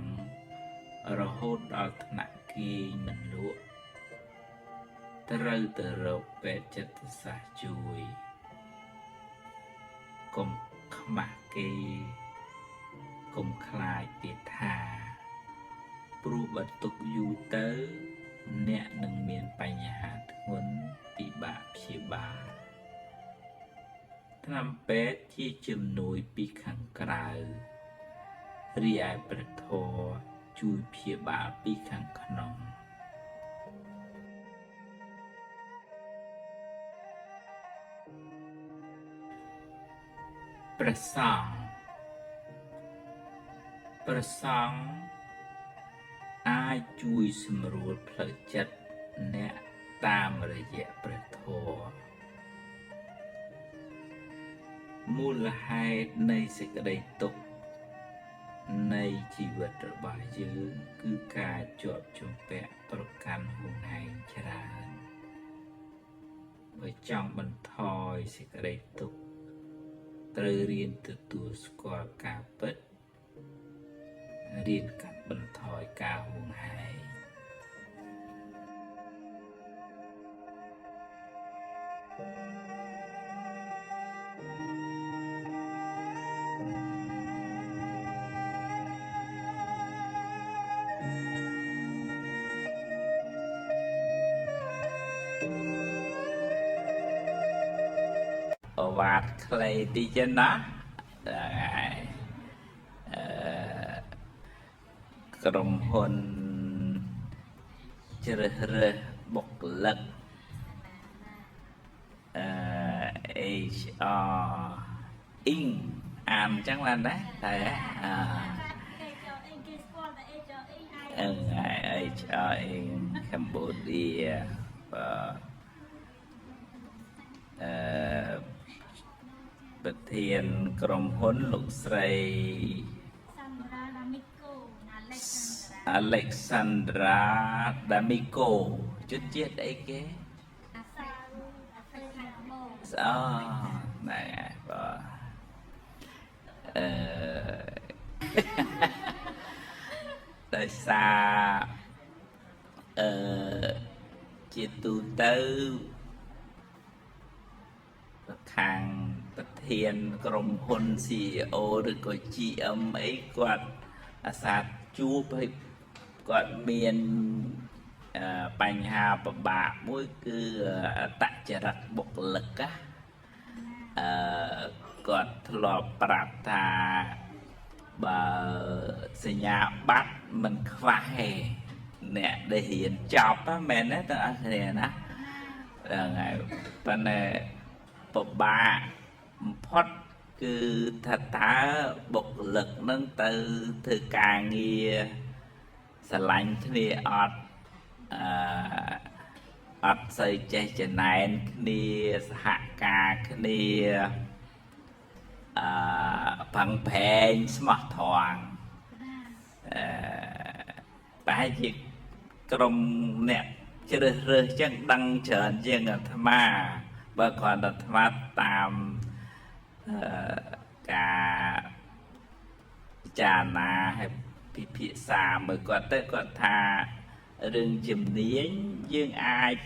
រហូតដល់ថ្នាក់គេមិនលក់ត្រូវទៅរកពេទ្យចិត្តសាស្ត្រជួយកុំខ្មាស់គេកុំខ្លាចទៀតថាព្រោះបើទុកយូរទៅអ្នកនឹងមានបញ្ហាធ្ងន់ពិបាកព្យាបាលថ្នាំពេទ្យជាជំនួយពីខាងក្រៅរីឯព្រះធម៌ជួយព្យាបាលពីខាងក្នុងព្រះសង្ឃអាចជួយសម្រួលផ្លូវចិត្តអ្នកតាមរយៈព្រះធម៌មូលហេតុនៃសេចក្តីទុក្ខនៃជីវិតរបស់យើងគឺការជាប់ជំពាក់ប្រកាន់ហួងហែងច្រើនបើចង់បន្ថយសេចក្តីទុក្ខត្រូវរៀនទទួលស្គាល់ការពិតរៀនកាត់បន្ថយការហួងហែងប្រវត្តិខ្លីតិចណាក្រុមហ៊ុនជ្រើសរើសបុគ្គលិកHR អ៊ីងអានចឹងបានដែរតែHR អ៊ីងកម្ពុជាប្រធានក្រុមហ៊ុនលោកស្រីAlexandra D'Amico ជនជាតិអីគេណែដោយសារជាទូទៅខាងប្រធានក្រុមហ៊ុន CEO ឬក៏ GM អីគាត់អាសាជួបឲ្យគាត់មានបញ្ហាពិបាកមួយគឺអត្តចរិតបុគ្គលិកគាត់ធ្លាប់ប្រាប់ថាបើសញ្ញាបត្រមិនខ្វះទេអ្នកដែលរៀនចប់មែនទេទាំងអស់គ្នាណាហ្នឹងហើយប៉ុន្តែពិបាកបំផុតគឺថាតើបុគ្គលិកនឹងទៅធ្វើការងារស្រឡាញ់គ្នាអត់សូវចេះចំណែនគ្នាសហការគ្នាផឹងប្រែងស្មោះត្រង់ប្រហែលជាក្រុមអ្នកជ្រើសរើសចឹងដឹងច្រើនជាងអាត្មាបើគ្រាន់តែអាត្មាតាមការពិចារណាឲ្យពិភាក្សាមើលគាត់ទៅគាត់ថារឿងជំនាញយើងអាច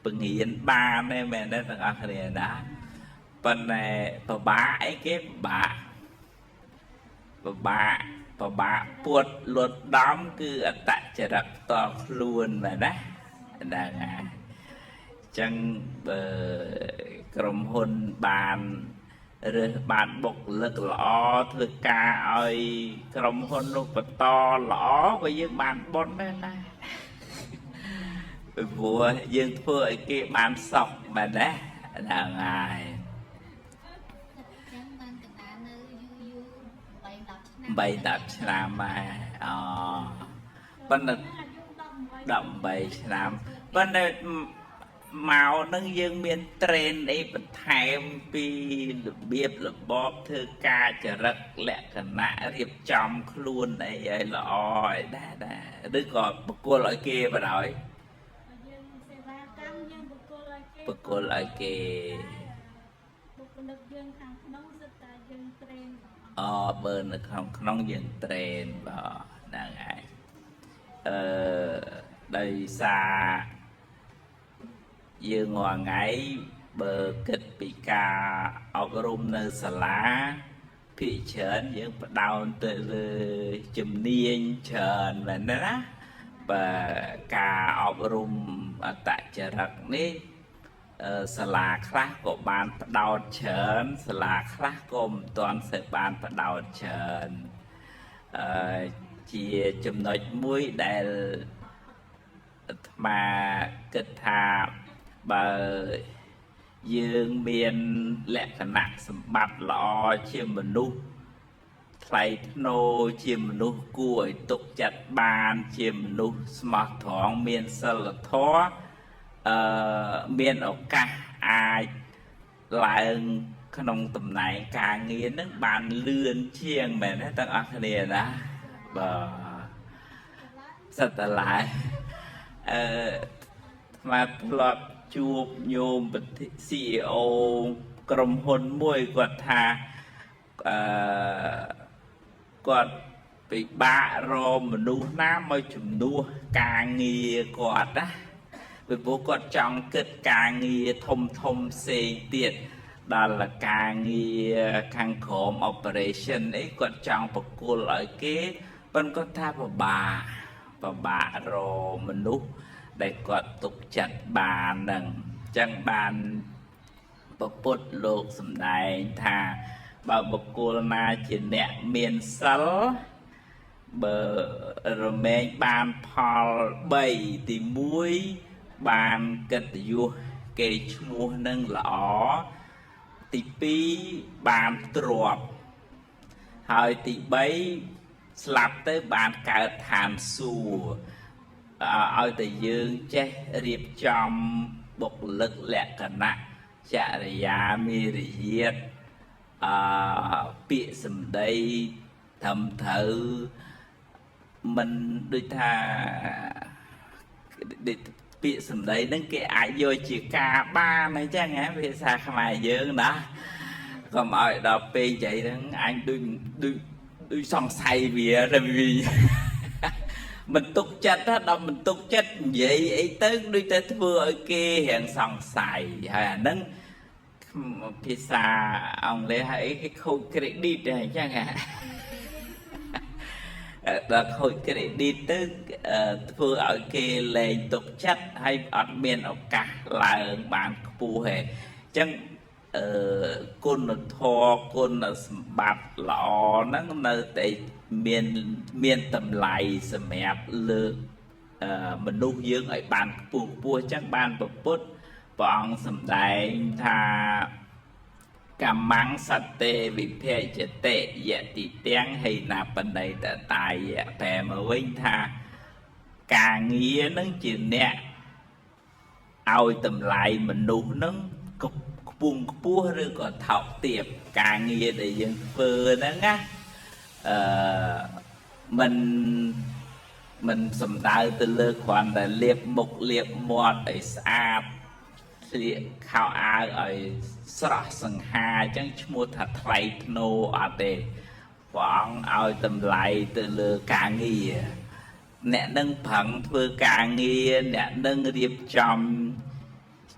បង្រៀនបានទេមែនទេទាំងអស់គ្នាណាប៉ុន្តែពិបាកអីគេពិបាកពួតលត់ដំគឺអត្តចរិតផ្ទាល់ខ្លួនមែនណាហ្នឹងហើយចឹងបើក្រុមហ៊ុនបានរើសបានបុគ្គលិកល្អធ្វើការឲ្យក្រុមហ៊ុននោះបន្តល្អក៏យើងបានបុណ្យដែរណាព្រោះយើងធ្វើឲ្យគេបានសុខមែនទេហ្នឹងហើយ3-10 ឆ្នាំហើយប៉ុន្តែ18ឆ្នាំប៉ុន្តែមកនឹងយើងមានត្រេនអីបន្ថែមពីរបៀបរបបធ្វើការចរិតលក្ខណៈរៀបចំខ្លួនអីឲ្យល្អឲ្យដែរឬក៏បកគលឲ្យគេបណ្ដោយយើងសេវាកម្មយើងបកគលឲ្យគេបុគ្គលិកយើងខាងក្នុងសិតតែយើងត្រេនទាំងអស់ bơ nó không dừng trền và đang ai đây xa dương ngoài ngày bờ kịch bị ca ở rung nơi xà lá bị chớn dương bắt đầu từ chùm niên chờn và nó đó và ca ở rung tại chợ rắc ní xà lá khác của bạn bắt đầu chớn xà lá khác cùng toàn sẽ bạn bắt đầu chớn chỉ chùm nói mũi để mà kịch thà bà dương miền lẹ khả nặng sầm bát lọ chiêm mình nu thay nô chiêm mình nu cùi tục chặt bàn chiêm mình nu smart thoáng miền sơ là thó miền ở cả ai lại nông tầm này càng nghiến nước bàn lươn chiêng mẹ nó tăng ác này đó và rất là lại mà lọt chuột nhôm CEO ក្រុមហ៊ុនមួយគាត់ថាគាត់ពិបាករកមនុស្សណាមកជំនួសការងារគាត់ណាពីព្រោះគាត់ចង់គិតការងារធំផ្សេងទៀតដល់ការងារខាងក្រម operation អីគាត់ចង់បកគលឲ្យគេប៉ុន្តែគាត់ថាពិបាករកមនុស្សដែលគាត់ទុកចិត្តបាននឹងចឹងបានពុទ្ធលោកសម្ដែងថាបើបុគ្គលណាជាអ្នកមានសិលបើរមែងបានផល3ទី1បានកិត្តិយសគេឈ្មោះនឹងល្អទី2បានទ្រព្យហើយទី3ស្លាប់ទៅបានកើតឋានសួគ៌ឲ្យតែយើងចេះរៀបចំបុគ្គលិកលក្ខណៈចរិយាមេរយាទពាក្យសម្ដីត្រឹមត្រូវមិនដូចថាពាក្យសម្ដីហ្នឹងគេអាចយកជាការបានអញ្ចឹងហ៎ភាសាខ្មែរយើងណាកុំឲ្យដល់ពេលនិយាយហ្នឹងអញដូចសង្ស័យវាទៅវិញមិនទុកចិត្តដល់មិនទុកចិត្តនិយាយអីទៅដូចតែធ្វើឲ្យគេរៀងសង្ស័យហើយអាហ្នឹងភាសាអង់គ្លេសហើយគេខូច credit តែអញ្ចឹងដល់ខូច credit ទៅធ្វើឲ្យគេលែងទុកចិត្តហើយអត់មានឱកាសឡើងបានខ្ពស់ទេអញ្ចឹងគុណធម៌គុណសម្បត្តិល្អហ្នឹងនៅតែមានតម្លៃសម្រាប់លើកមនុស្សយើងឲ្យបានខ្ពស់អញ្ចឹងបានពុទ្ធព្រះអង្គសម្ដែងថាកម្មੰសតេវិភេចតេយតិទាំងហេណាបណ្ឌិតតាយតែមកវិញថាការងារនឹងជាអ្នកឲ្យតម្លៃមនុស្សនឹងខ្ពង់ខ្ពស់ឬក៏ថោកទាបការងារដែលយើងធ្វើហ្នឹងណាមិនសំដៅទៅលើគ្រាន់តែលាបមុខលាបមាត់ឲ្យស្អាតស្លៀកខោអាវឲ្យស្រស់សង្ហាអញ្ចឹងឈ្មោះថាថ្លៃធ្នូអត់ទេព្រះអង្គឲ្យតម្លៃទៅលើការងារអ្នកនឹងប្រឹងធ្វើការងារអ្នកនឹងរៀបចំ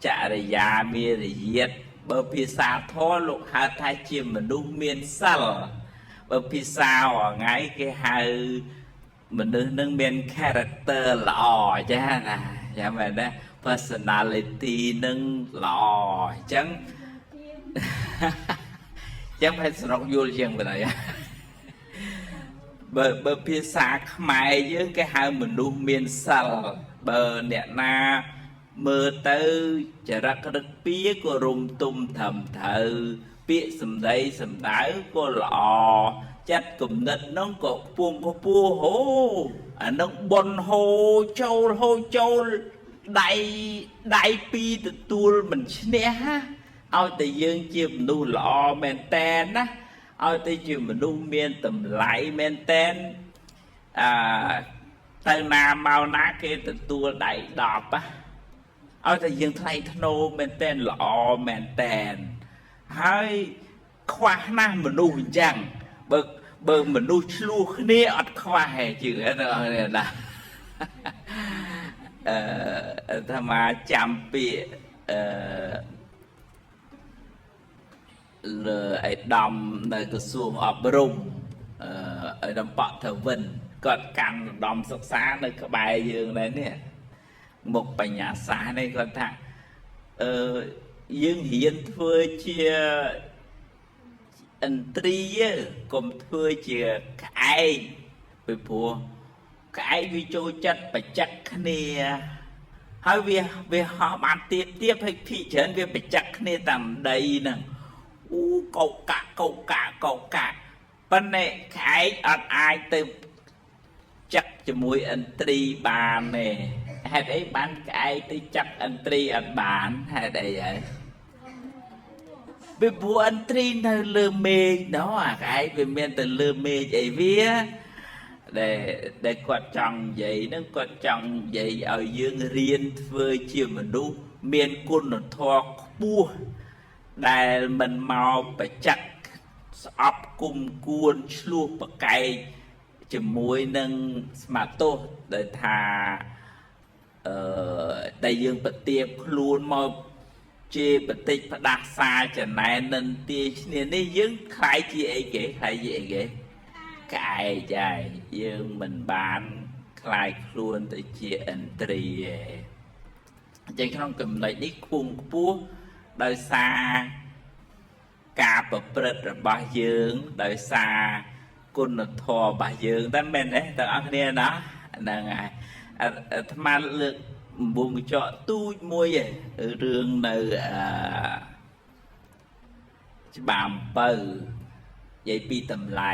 ចរិយាមេរយាទបើភាសាធម៌លោកហៅថាជាមនុស្សមានសិលបើភាសាអងៃគេហៅមនុស្សនឹងមាន character ល្អចាណាចាំមែនទេ personality នឹងល្អអញ្ចឹងហើយស្រុកយល់ជាងបណ្ដៃបើភាសាខ្មែរយើងគេហៅមនុស្សមានសិលបើអ្នកណាមើលទៅចរិតរឹកពីក៏រុំទុំត្រឹមត្រូវពាក្យសម្ដីសម្ដៅក៏ល្អចិត្តគំនិតនោះក៏ខ្ពង់ខ្ពស់ហូអានោះបុនហូចូលដៃពីរទទួលមិនឈ្នះឲ្យតែយើងជាមនុស្សល្អមែនតែនណាឲ្យតែជាមនុស្សមានតម្លៃមែនតែនទៅណាមកណាគេទទួលដៃ10ឲ្យតែយើងថ្លៃថ្នូរមែនតែនល្អមែនតែនហើយខ្វះណាស់មនុស្សអញ្ចឹង បើមនុស្សឆ្លោះគ្នាអត់ខ្វះហេជឿណាណាថាមកចាំពាក្យលើឯកឧត្តមនៅក្រសួងអប់រំឯកឧត្តមប៉ក់ធវិនគាត់កាន់ឧត្តមសិក្សានៅក្បែរយើងដែរនេះមុខបញ្ញាសាស្ត្រនេះគាត់ថាយើងរៀនធ្វើជាឥន្ទ្រីកុំធ្វើជាក្អែកពីព្រោះក្អែកវាចូលចិត្តបច្ចឹកគ្នាហើយវាហោះបានទៀតហើយភិកច្រើនវាបច្ចឹកគ្នាតាមដីហ្នឹងអូកោកាក់ប៉ុន្តែក្អែកអត់អាចទៅចាក់ជាមួយឥន្ទ្រីបានទេហេតុអីបានក្អែកទៅចាក់ឥន្ទ្រីអត់បានហេតុអីហើយពីព្រោះឥន្ទ្រីនៅលើមេឃនោះអាក្អែកវាមានទៅលើមេឃអីវាដែលគាត់ចង់និយាយហ្នឹងគាត់ចង់និយាយឲ្យយើងរៀនធ្វើជាមនុស្សមានគុណធម៌ខ្ពស់ដែលមិនមកបច្ចឹកស្អប់គុំគួនឆ្លោះប្រកែកជាមួយនឹងស្មាទោសដែលថាដែលយើងប្រទៀបខ្លួនមកជាបតិចផ្ដាសាចំណែននិន្ទាឈ្នានេះយើងខ្លាយជាអីគេក្អែកហើយយើងមិនបានខ្លាយខ្លួនទៅជាឥន្ទ្រីទេអញ្ចឹងក្នុងចំណុចនេះខ្ពង់ខ្ពស់ដោយសារការប្រព្រឹត្តរបស់យើងដោយសារគុណធម៌របស់យើងតែមែនទេទាំងអស់គ្នាណាហ្នឹងហើយអាត្មាលើកអំបួងកញ្ចក់ទូចមួយរឿងនៅច្បារអំពៅនិយាយពីតម្លៃ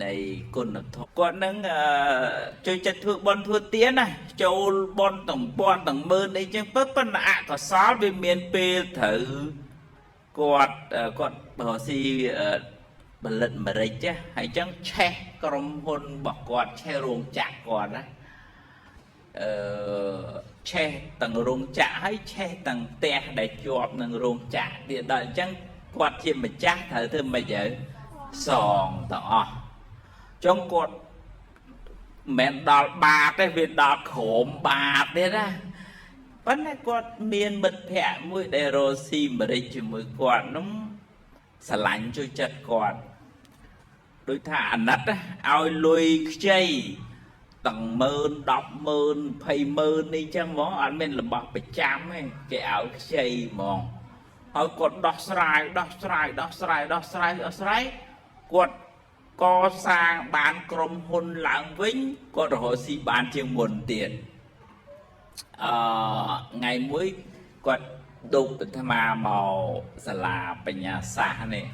នៃគុណធម៌គាត់នឹងចូលចិត្តធ្វើបុណ្យធ្វើទានណាចូលបុណ្យទាំងពាន់ទាំងម៉ឺនអីចឹងប៉ុន្តែអកុសលវាមានពេលត្រូវគាត់បើស៊ីផលិតម្រេចហើយចឹងឆេះក្រុមហ៊ុនរបស់គាត់ឆេះរោងចក្រគាត់ណាឆេះទាំងរោងចក្រហើយឆេះទាំងផ្ទះដែលជាប់នឹងរោងចក្រទៀតដល់អញ្ចឹងគាត់ជាម្ចាស់ត្រូវធ្វើមិនទៅសងទាំងអស់ចុងគាត់មិនដល់បាតទេវាដល់ក្រោមបាតទៀតណាប៉ុន្តែគាត់មានមិត្តភ័ក្តិមួយដែលរស់ស៊ីម្រេចជាមួយគាត់នោះស្រឡាញ់ជួយចិត្តគាត់ដូចថាអាណិតឲ្យលុយខ្ចីទាំងម៉ឺន100000 200000នេះចឹងហ្មងអត់មានរបស់ប្រចាំទេគេឲ្យខ្ចីហ្មងហើយគាត់ដោះស្រាយគាត់កសាងបានក្រុមហ៊ុនឡើងវិញគាត់រកស៊ីបានជាងមុនទៀតថ្ងៃមួយគាត់ដូបអាត្មាមកសាលាបញ្ញាសាស្ត្រនេះ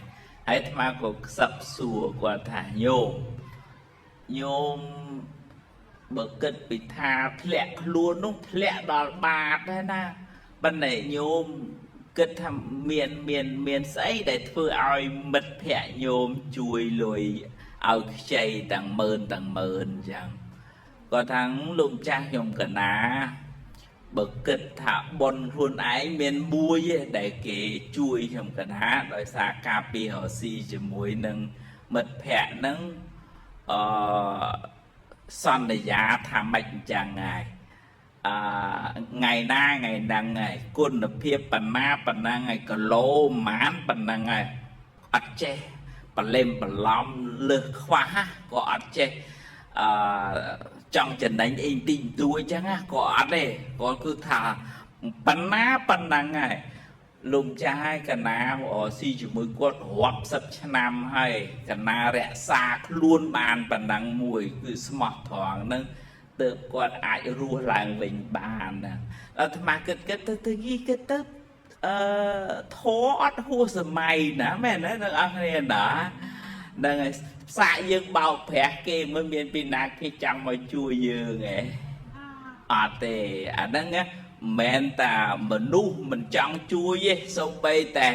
ហើយអាត្មាក៏ខ្សឹបសួរគាត់ថាញោមបើគិតពីថាធ្លាក់ខ្លួននោះធ្លាក់ដល់បាតដែរណាប៉ុន្តែញោមគិតថាមានស្អីដែលធ្វើឲ្យមិត្តភ័ក្តិញោមជួយលុយឲ្យខ្ចីទាំងម៉ឺនអញ្ចឹងគាត់ថាលោកម្ចាស់ខ្ញុំកណាបើគិតថាបុណ្យខ្លួនឯងមានមួយដែលគេជួយខ្ញុំកណាដោយសារការពីរកស៊ីជាមួយនឹងមិត្តភ័ក្តិហ្នឹងសន្យាថាមិនអញ្ចឹងហើយថ្ងៃណាថ្ងៃហ្នឹងហើយគុណភាពប៉ុណ្ណាហើយគីឡូម៉ានប៉ុណ្ណឹងហើយអត់ចេះបលេមបឡំលើសខ្វះក៏អត់ចេះចង់ចំណេញអីទីតួអញ្ចឹងក៏អត់ទេគាត់គឺថាប៉ុណ្ណាហើយលោកម្ចាស់ហើយកណាស៊ីជាមួយគាត់រាប់សិបឆ្នាំហើយកណារក្សាខ្លួនបានប៉ុណ្ណឹងមួយគឺស្មោះត្រង់ហ្នឹងទើបគាត់អាចរស់ឡើងវិញបានណាអាត្មាគិតទៅធေါ်អត់ហួសសម័យណាមែនទេអ្នកនរគ្នាណាហ្នឹងហើយផ្សាកយើងបោកប្រាស់គេមិនមានពីណាគេចង់មកជួយយើងឯងអត់ទេអាហ្នឹងមិនតាមនុស្សមិនចង់ជួយទេសូម្បីតែ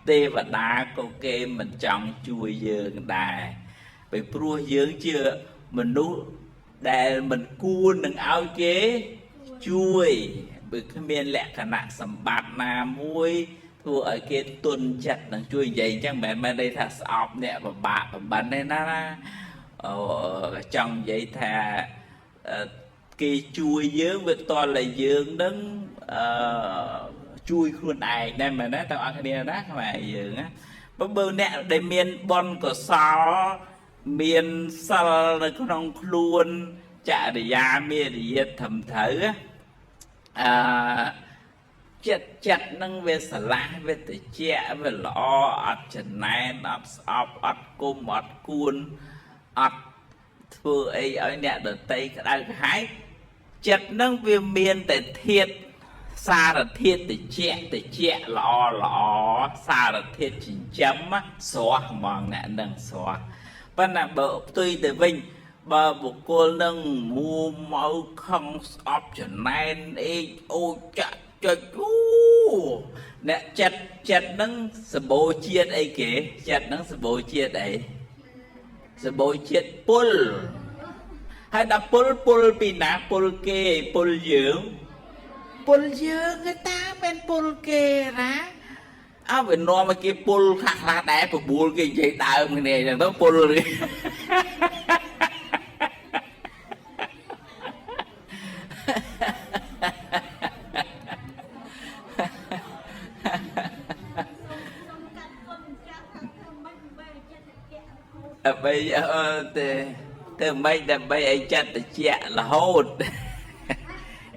ទេវតាក៏គេមិនចង់ជួយយើងដែរពីព្រោះយើងជាមនុស្សដែលមិនគួរនឹងឲ្យគេជួយបើគ្មានលក្ខណៈសម្បត្តិណាមួយ ពួកឲ្យគេទុនចិត្តនឹងជួយនិយាយអញ្ចឹងមិនមែនថាស្អប់អ្នកពិបាកបំបិនទេណាចង់និយាយថាគេជួយយើងវាតតែយើងនឹងជួយខ្លួនឯងដែរមែនទេទាំងអស់គ្នាណាខ្មែរយើងណាបើអ្នកដែលមានបុណ្យកុសលមានសិលនៅក្នុងខ្លួនចរិយាមេរយាទត្រឹមត្រូវចិត្តនឹងវាស្រឡះវាត្រជាក់វាល្អអត់ចំណែនអត់ស្អប់អត់គុំអត់គួនអត់ធ្វើអីឲ្យអ្នកដតីក្តៅក្រហាយចិត្តនឹងវាមានតែធាតុសារធាតុត្រជាក់ល្អសារធាតុចិញ្ចឹមស្រស់ហ្មងអ្នកនឹងស្រស់ប៉ុន្តែបើផ្ទុយទៅវិញបើបុគ្គលនឹងមួមកខំស្អប់ចំណែនអេអូចាក់ចុចអ្នកចិត្តនឹងសម្បូរជាតិអីគេចិត្តនឹងសម្បូរជាតិអីសម្បូរជាតិពុលហើយដល់ពុលពីណាពុលគេពុលយើងគេតាមិនពុលគេណាអើវានាំឲ្យគេពុលខ្លះដែរបបួលគេនិយាយដើមគ្នាអញ្ចឹងទៅពុលដើម្បីទៅមិនដើម្បីឲ្យចិត្តត្រជាក់រហូត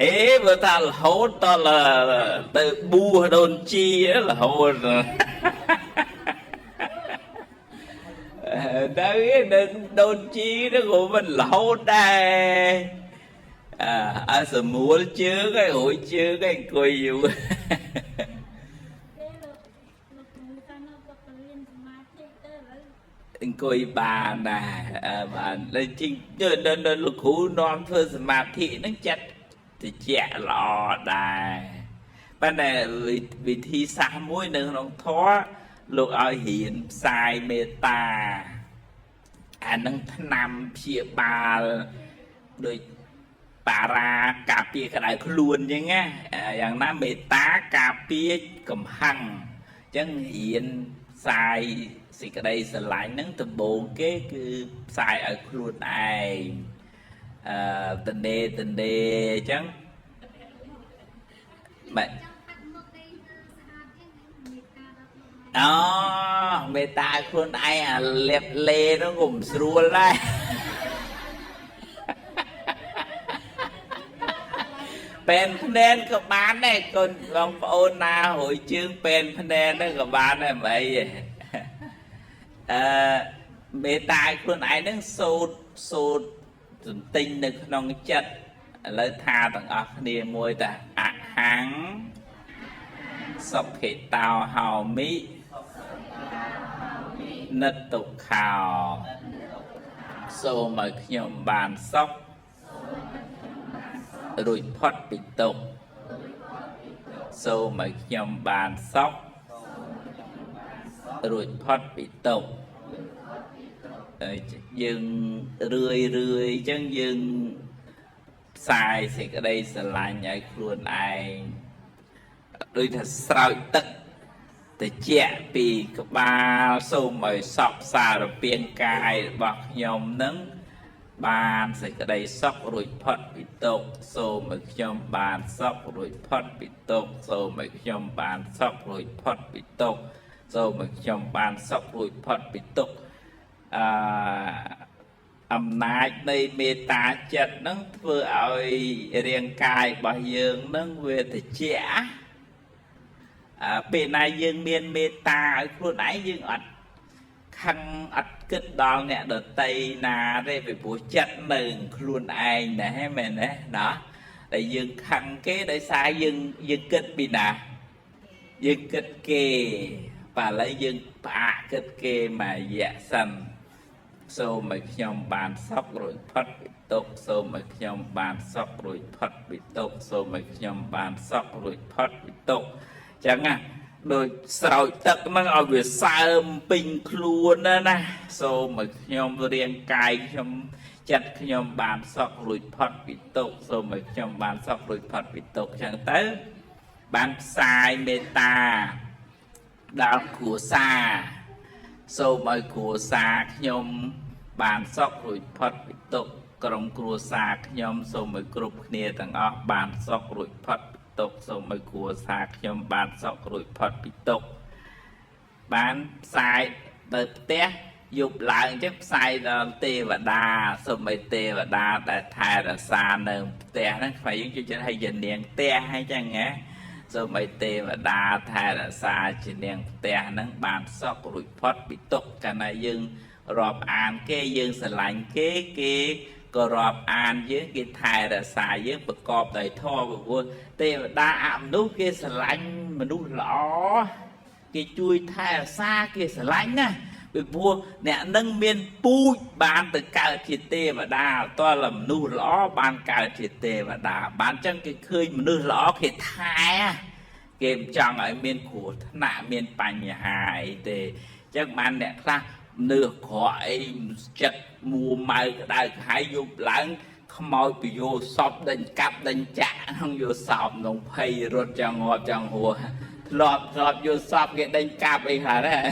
អេបើថារហូតតទៅបួសដូនជីរហូតទៅដូនជីនោះក៏មិនរហូតដែរសមួលជើងហើយរួចជើងហើយអង្គុយយូរអង្គុយបានដែរបានតែជីដល់លោកគ្រូនាំធ្វើសមាធិហ្នឹងចិត្តត្រជាក់ល្អដែរប៉ុន្តែវិធីសាស្ត្រមួយនៅក្នុងធម៌លោកឲ្យរៀនផ្សាយមេត្តាអានឹងថ្នាំព្យាបាលដូចបារាការពារក្តៅខ្លួនអញ្ចឹងណាយ៉ាងណាមេត្តាការពារកំហឹងអញ្ចឹងរៀនផ្សាយសេចក្តីស្រឡាញ់ហ្នឹងដំបូងគេគឺផ្សាយឲ្យខ្លួនឯងតនេអញ្ចឹងបាទអូមេត្តាខ្លួនឯងអាលេបលេនោះក៏មិនស្រួលដែរពេនភ្នែនក៏បានដែរកូនបងប្អូនណារួយជើងពេនភ្នែនហ្នឹងក៏បានដែរមិនអីមេត្តាខ្លួនឯងហ្នឹងសូត្រទន្ទិញនៅក្នុងចិត្តឥឡូវថាទាំងអស់គ្នាមួយតាអហង្សុខេតោហោមិនិតតុខោសូមឲ្យខ្ញុំបានសុខរួចផុតពីទុក្ខសូមឲ្យខ្ញុំបានសុខរួចផុតពីទុក្ខយើងរឿយអញ្ចឹងយើងផ្សាយសេចក្តីស្រឡាញ់ឲ្យខ្លួនឯងដូចថាស្រោចទឹកត្រជាក់ពីក្បាលសូមឲ្យសពសារពាង្គកាយរបស់ខ្ញុំនឹងបានសេចក្តីសុខរួចផុតពីទុក្ខសូមឲ្យខ្ញុំបានសុខរួចផុតពីទុក្ខសូមឲ្យខ្ញុំបានសុខរួចផុតពីទុក្ខសូមឲ្យខ្ញុំបានសុខរួចផុតពីទុក្ខអំណាចនៃមេត្តាចិត្តនឹងធ្វើឲ្យរាងកាយរបស់យើងនឹងវាត្រជាក់ពេលណាយើងមានមេត្តាឲ្យខ្លួនឯងយើងអត់ខឹងអត់គិតដល់អ្នកដតីណាទេពីព្រោះចិត្តនៅខ្លួនឯងដែរមែនទេណាតែយើងខឹងគេដោយសារយើងគិតពីណាយើងគិតគេបាទឥឡូវយើងផ្អាកគិតគេមួយរយៈសិនសូមឲ្យខ្ញុំបានសុខរួចផុតពីទុក្ខសូមឲ្យខ្ញុំបានសុខរួចផុតពីទុក្ខសូមឲ្យខ្ញុំបានសុខរួចផុតពីទុក្ខចឹងណាដូចស្រោចទឹកហ្នឹងឲ្យវាសើមពេញខ្លួនណាសូមឲ្យខ្ញុំរាងកាយខ្ញុំចិត្តខ្ញុំបានសុខរួចផុតពីទុក្ខសូមឲ្យខ្ញុំបានសុខរួចផុតពីទុក្ខចឹងទៅបានផ្សាយមេត្តា ដល់គ្រួសារសូមឲ្យគ្រួសារខ្ញុំបានសុខរួចផុតពីទុក្ខក្រុមគ្រួសារខ្ញុំសូមឲ្យគ្រប់គ្នាទាំងអស់បានសុខរួចផុតពីទុក្ខសូមឲ្យគ្រួសារខ្ញុំបានសុខរួចផុតពីទុក្ខបានផ្សាយទៅផ្ទះយប់ឡើងចឹងផ្សាយដល់ទេវតាសូមឲ្យទេវតាដែលថែរក្សានៅផ្ទះហ្នឹងខ្វៃយើងជួយចិត្តឲ្យជានាងផ្ទះហើយចឹងណាសូមឲ្យទេវតាថែរក្សាជានាងផ្ទះហ្នឹងបានសុខរួចផុតពីទុក្ខកាលណាយើងរាប់អានគេយើងស្រឡាញ់គេក៏រាប់អានយើងគេថែរក្សាយើងប្រកបដោយធម៌ព្រោះទេវតាអមនុស្សគេស្រឡាញ់មនុស្សល្អគេជួយថែរក្សាគេស្រឡាញ់ណាពីព្រោះអ្នកនឹងមានពូជបានទៅកើតជាទេវតាតើមនុស្សល្អបានកើតជាទេវតាបានចឹងគេឃើញមនុស្សល្អគេថែគេមិនចង់ឲ្យមានគ្រោះថ្នាក់មានបញ្ហាអីទេចឹងបានអ្នកខ្លះមនុស្សក្រក់អីចិត្តមួម៉ៅក្តៅក្រហាយយប់ឡើងខ្មោចពយោសពដេញកាប់ដេញចាក់ក្នុងយោសពក្នុងភ័យរត់ចង់ងាប់ចង់ហួរធ្លាប់យោសពគេដេញកាប់អីហ្នឹង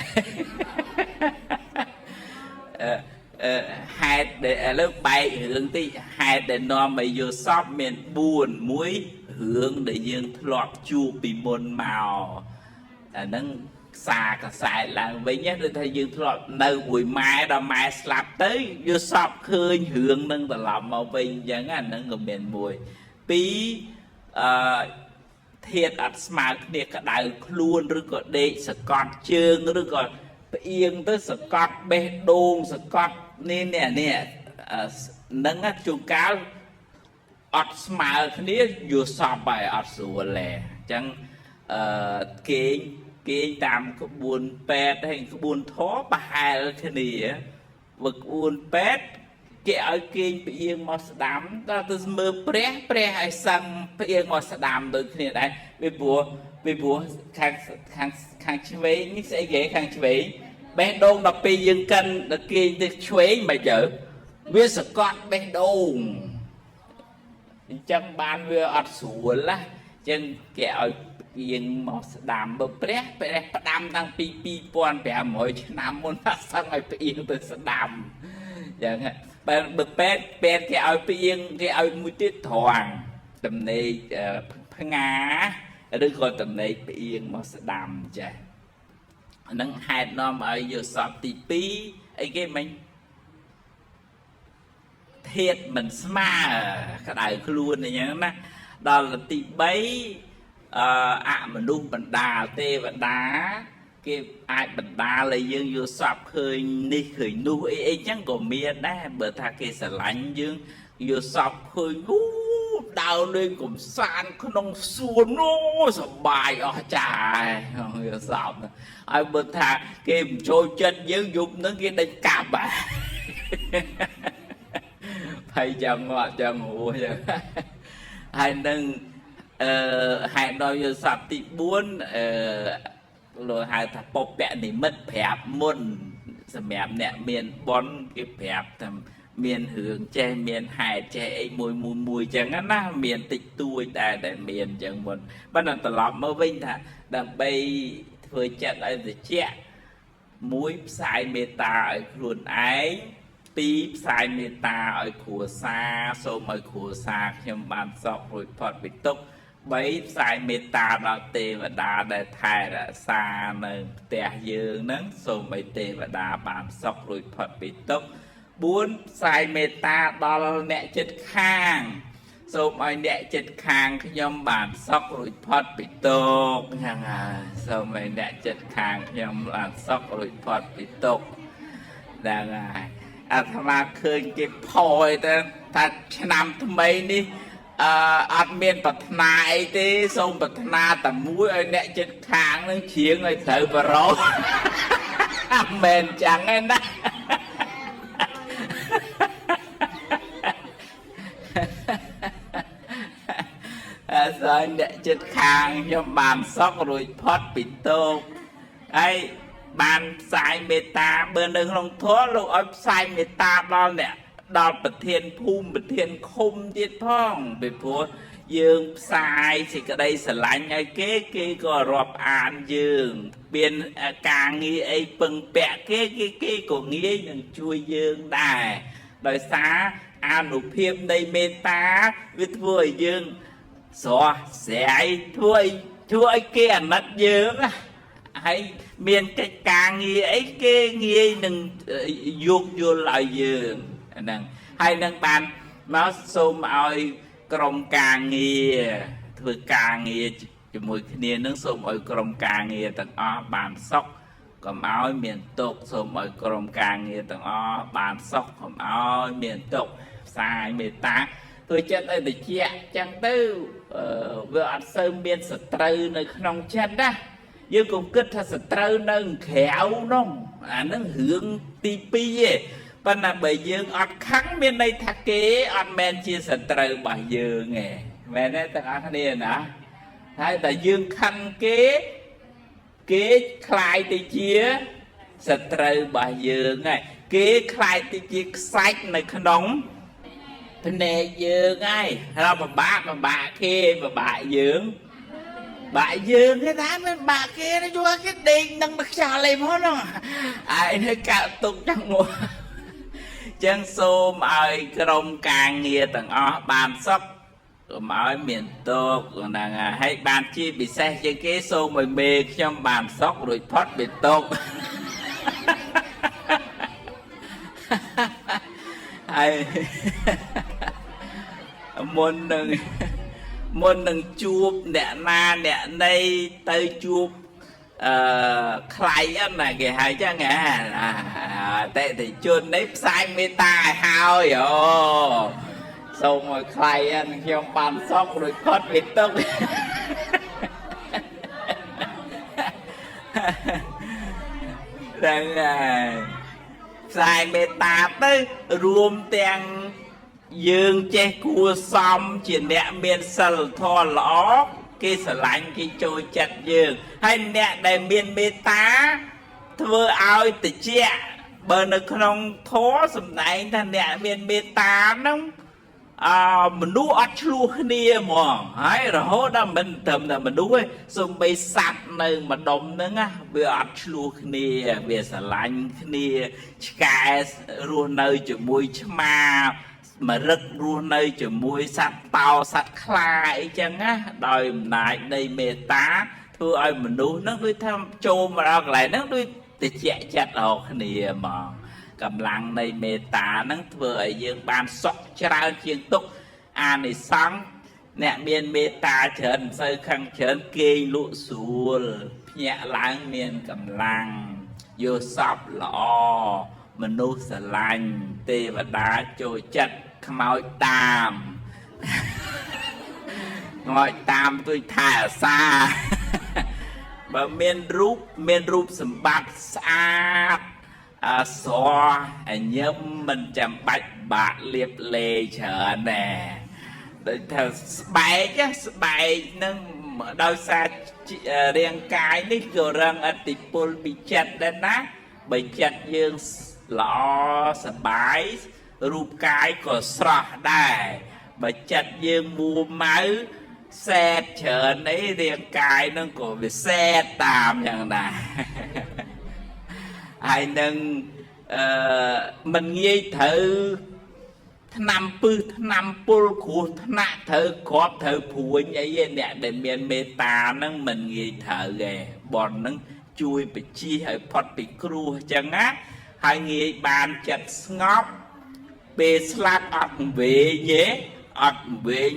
ហេតុដែលឥឡូវបែករឿងតិចហេតុដែលនាំឲ្យយោសពមាន4មួយរឿងដែលយើងធ្លាប់ជួបពីមុនមកអាហ្នឹងខ្សាកសែតឡើងវិញដូចថាយើងធ្លាប់នៅមួយម៉ែដល់ម៉ែស្លាប់ទៅយោសពឃើញរឿងនឹងត្រឡប់មកវិញអញ្ចឹងអាហ្នឹងក៏មានមួយ2ធាតអត់ស្មើគ្នាក្តៅខ្លួនឬក៏ដេកសកត់ជើងឬក៏ផ្អៀងទៅសកត់បេះដូងសកត់នេះនឹងជួនកាលអត់ស្មើគ្នាយោសពហើយអត់ស្រួលទេអញ្ចឹងគេតាមក្បួនពេទ្យហើយក្បួនធម៌ប្រហែលគ្នាបើក្បួនពេទ្យគេឲ្យគេងផ្អៀងមកស្ដាំដល់ទៅមើលព្រះឲ្យសឹងផ្អៀងមកស្ដាំដូចគ្នាដែរពីព្រោះខាងឆ្វេងនេះស្អីគេខាងឆ្វេងបេះដូងដល់ពេលយើងកិនដល់គេទៅឆ្វេងមិនទៅវាសកត់បេះដូងអញ្ចឹងបានវាអត់ស្រួលណាអញ្ចឹងគេឲ្យយើងមកស្ដាំបើព្រះផ្ដាំតាំងពី2500ឆ្នាំមុនថាសឹងឲ្យផ្អៀងទៅស្ដាំអញ្ចឹងបើពេទ្យគេឲ្យផ្អៀងគេឲ្យមួយទៀតត្រង់តំណេកផ្ងាឬក៏តំណេកផ្អៀងមកស្ដាំចេះអានឹងហេតុនាំឲ្យយោសពទី2អីគេមិញធាតមិនស្មើក្តៅខ្លួនអញ្ចឹងណាដល់ទី3អមនុស្សបណ្ដាលទេវតាគេអាចបណ្ដាលឲ្យយើងយកសពឃើញនេះឃើញនោះអីអញ្ចឹងក៏មានដែរបើថាគេស្រឡាញ់យើងយកសពឃើញដើរលេងកំសាន្តក្នុងសួននោះសប្បាយអស្ចារ្យយកសពហើយបើថាគេមិនចូលចិត្តយើងយប់ហ្នឹងគេដេញកាប់ភ័យចាំងត់ចាំហួរចឹងហើយនឹងហេតុដល់យកសពទី4លោកហៅថាពពនិមិត្តប្រាប់មុនសម្រាប់អ្នកមានបុណ្យគេប្រាប់ថាមានរឿងចេះមានហេតុចេះអីមួយចឹងណាមានតិចតួចដែលមានចឹងមុនប៉ុន្តែត្រឡប់មកវិញថាដើម្បីធ្វើចិត្តឲ្យត្រជាក់1ផ្សាយមេត្តាឲ្យខ្លួនឯង2ផ្សាយមេត្តាឲ្យគ្រួសារសូមឲ្យគ្រួសារខ្ញុំបានសុខរួចផុតពីទុក្ខ3ផ្សាយមេត្តាដល់ទេវតាដែលថែរក្សានៅផ្ទះយើងហ្នឹងសូមឲ្យទេវតាបានសុខរួចផុតពីទុក្ខ4ផ្សាយមេត្តាដល់អ្នកចិត្តខាងសូមឲ្យអ្នកចិត្តខាងខ្ញុំបានសុខរួចផុតពីទុក្ខហ្នឹងហើយសូមឲ្យអ្នកចិត្តខាងខ្ញុំបានសុខរួចផុតពីទុក្ខហ្នឹងហើយអាត្មាឃើញគេផយទៅថាឆ្នាំថ្មីនេះអត់មានប្រាថ្នាអីទេសូមប្រាថ្នាតែមួយឲ្យអ្នកចិត្តខាងនឹងជ្រៀងឲ្យត្រូវបរោអត់មែនចឹងទេណាស្អីអ្នកចិត្តខាងខ្ញុំបានសុខរួចផុតពីទុក្ខហើយបានផ្សាយមេត្តាបើនៅក្នុងធម៌លោកឲ្យផ្សាយមេត្តាដល់អ្នកដល់ប្រធានភូមិប្រធានឃុំទៀតផងពីព្រោះ dương sai thì cái đây sẽ lạnh ai kế có rộp án dương biên càng nghi ấy bưng bẹ kế của nghĩa đừng chui dương đài đời xa an nụ phim đây mê ta với thua dương xóa sẽ thua kia mất dương hay miền cái càng nghi ấy kế nghi đừng dục vô lại dương hay nâng bàn nó xôm ơiក្រុមការងារធ្វើការងារជាមួយគ្នានឹងសូមឲ្យក្រុមការងារទាំងអស់បានសុខកុំឲ្យមានទុក្ខសូមឲ្យក្រុមការងារទាំងអស់បានសុខកុំឲ្យមានទុក្ខផ្សាយមេត្តាធ្វើចិត្តឲ្យត្រជាក់ចឹងទៅវាអត់សូវមានសត្រូវនៅក្នុងចិត្តណាយើងកុំគិតថាសត្រូវនៅក្រៅនោះអានឹងរឿងទី2ឯងប៉ុន្តែបើយើងអត់ខឹងមានន័យថាគេអត់មែនជាសត្រូវរបស់យើងឯងមែនទេទាំងអស់គ្នាណាហើយតែយើងខឹងគេខ្លាយទៅជាសត្រូវរបស់យើងឯងគេខ្លាយទៅជាខ្សាច់នៅក្នុងភ្នែកយើងឯងហើយពិបាកគេពិបាកយើងបាក់យើងគេថាមិនបាក់គេយល់គេដេកនឹងខ្យល់អីមកហ្នឹងឯនេះកាត់ទុកចឹងមកចឹងសូមឲ្យក្រុមការងារទាំងអស់បានសុខកុំឲ្យមានទុក្ខហ្នឹងហើយបានជាពិសេសជាងគេសូមឲ្យមេខ្ញុំបានសុខរួចផុតពីទុក្ខហើយមុននឹងជួបអ្នកណាអ្នកណីទៅជួបខ្លៃអត់ណាគេហៅចឹងតេតិជននេះផ្សាយមេត្តាឲ្យហើយអូសូមឲ្យខ្លៃអត់ខ្ញុំបានសុខរួចផុតពីទុក្ខហ្នឹងហើយផ្សាយមេត្តាទៅរួមទាំងយើងចេះគួសមជាអ្នកមានសិលធម៌ល្អគេស្រឡាញ់គេចូលចិត្តយើងហើយអ្នកដែលមានមេត្តាធ្វើឲ្យតិចបើនៅក្នុងធម៌សំដែងថាអ្នកមានមេត្តាហ្នឹងមនុស្សអត់ឆ្លោះគ្នាហ្មងហើយរហូតដល់មិនត្រឹមតែមនុស្សទេសូម្បីសត្វនៅម្ដុំហ្នឹងវាអត់ឆ្លោះគ្នាវាស្រឡាញ់គ្នាឆ្កែរស់នៅជាមួយឆ្មាមរឹករស់នៅជាមួយសត្វតោសត្វខ្លាអីចឹងណាដោយអំណាចនៃមេត្តាធ្វើឲ្យមនុស្សហ្នឹងដូចថាចូលមកដល់កន្លែងហ្នឹងដូចតិចចិត្តអស់គ្នាហ្មងកម្លាំងនៃមេត្តាហ្នឹងធ្វើឲ្យយើងបានសុខច្រើនជាងទុក្ខអានិសង្ឃអ្នកមានមេត្តាច្រើនមិនសូវខឹងច្រើនគេងលក់ស្រួលភ្ញាក់ឡើងមានកម្លាំងយកសពល្អមនុស្សស្រឡាញ់ទេវតាចូលចិត្តខ្មោចតាមទួយថែអាសាបើមានរូបសម្បត្តិស្អាតសអញឹមមិនចាំបាច់បាក់លៀបលេច្រើនណាដូចថាស្បែកហ្នឹងដោយសាររាងកាយនេះក៏រងឥទ្ធិពលពីចិត្តដែរណាបើចិត្តយើងល្អសប្បាយរូបកាយក៏ស្រស់ដែរបើចិត្តយើងមួម៉ៅសែតច្រើនអីរាងកាយនឹងក៏វាសែតតាមយ៉ាងដែរហើយនឹងមិនងាយត្រូវថ្នាំពឹសថ្នាំពុលគ្រោះថ្នាក់ត្រូវគ្រាប់ត្រូវព្រួញអីអ្នកដែលមានមេត្តាហ្នឹងមិនងាយត្រូវទេបនហ្នឹងជួយបញ្ជាឲ្យផុតពីគ្រោះអញ្ចឹងណាហើយងាយបានចិត្តស្ងប់ពេលស្លាប់អត់វែងទេអត់វែង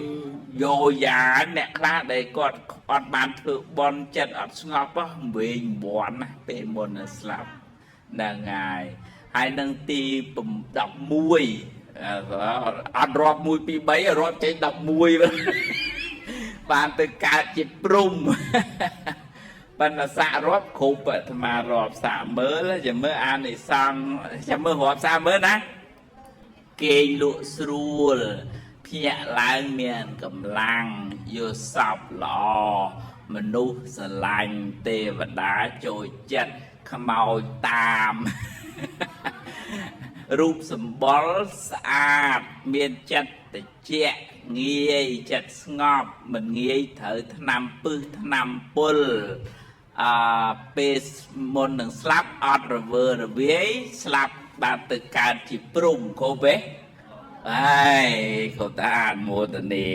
យោយ៉ាអ្នកខ្លះដែលគាត់អត់បានធ្វើបន់ចិត្តអត់ស្ងប់ហ៎វែងវ័នណាពេលមុនស្លាប់ហ្នឹងហើយនឹងទី11អត់រាប់1 2 3រាប់ចេញ11បានទៅកើតជាព្រំបណ្ណសារាប់គ្រប់អាត្មារាប់សាមើលចាំមើលអានិសង្ឃចាំមើលរាប់សាមើលណាគេងលក់ស្រួលភ្ញាក់ឡើងមានកម្លាំងយកសពល្អមនុស្សស្រឡាញ់ទេវតាចូលចិត្តខ្មោចតាមរូបសម្បុរស្អាតមានចិត្តត្រជាក់ ងាយចិត្តស្ងប់មិនងាយត្រូវថ្នាំពឹសថ្នាំពុលពេលមុននឹងស្លាប់អត់រវើរវាយស្លាប់បានទៅកើតជាព្រំគោពេហើយគូតាអនុមោទនា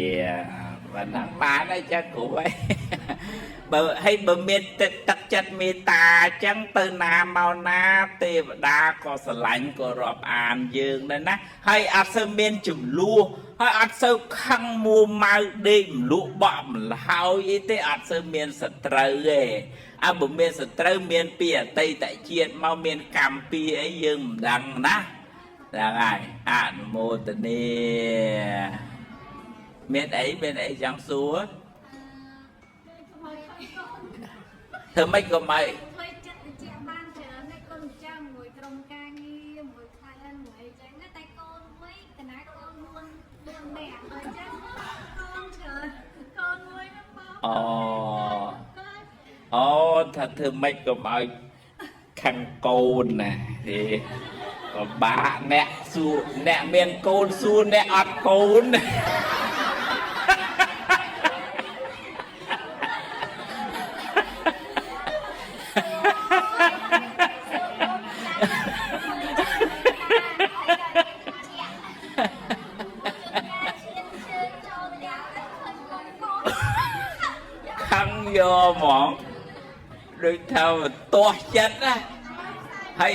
បានបានអីចឹងគ្រូអីបើមានទឹកចិត្តមេត្តាអញ្ចឹងទៅណាមកណាទេវតាក៏ស្រឡាញ់ក៏រាប់អានយើងដែរណាហើយអត់សូវមានចំនួនហើយអត់សូវខឹងមួម៉ៅដេកម្លក់បក់ម្លហើយអីទេអត់សូវមានសត្រូវទេបើមានសត្រូវមានពីអតីតជាតិមកមានកម្មពីអីយើងមិនដឹងណាហ្នឹងហើយអនុមោទនាមានអីចង់សួរធ្វើម៉េចក៏មិនធ្វើចិត្តវិជ្ជាបានច្រើនតែកូនចាំមួយក្រុមការងារមួយខ្លាចមួយអីចឹងតែកូនមួយកណាកូន4នាក់អញ្ចឹងកូនច្រើនកូនមួយហ្នឹងមកអូថាធ្វើម៉េចក៏ឲ្យខាងកូនណាទេក៏បាក់អ្នកសួរអ្នកមានកូនសួរអ្នកអត់កូនយកហ្មងដូចថាទាស់ចិត្តណាហើយ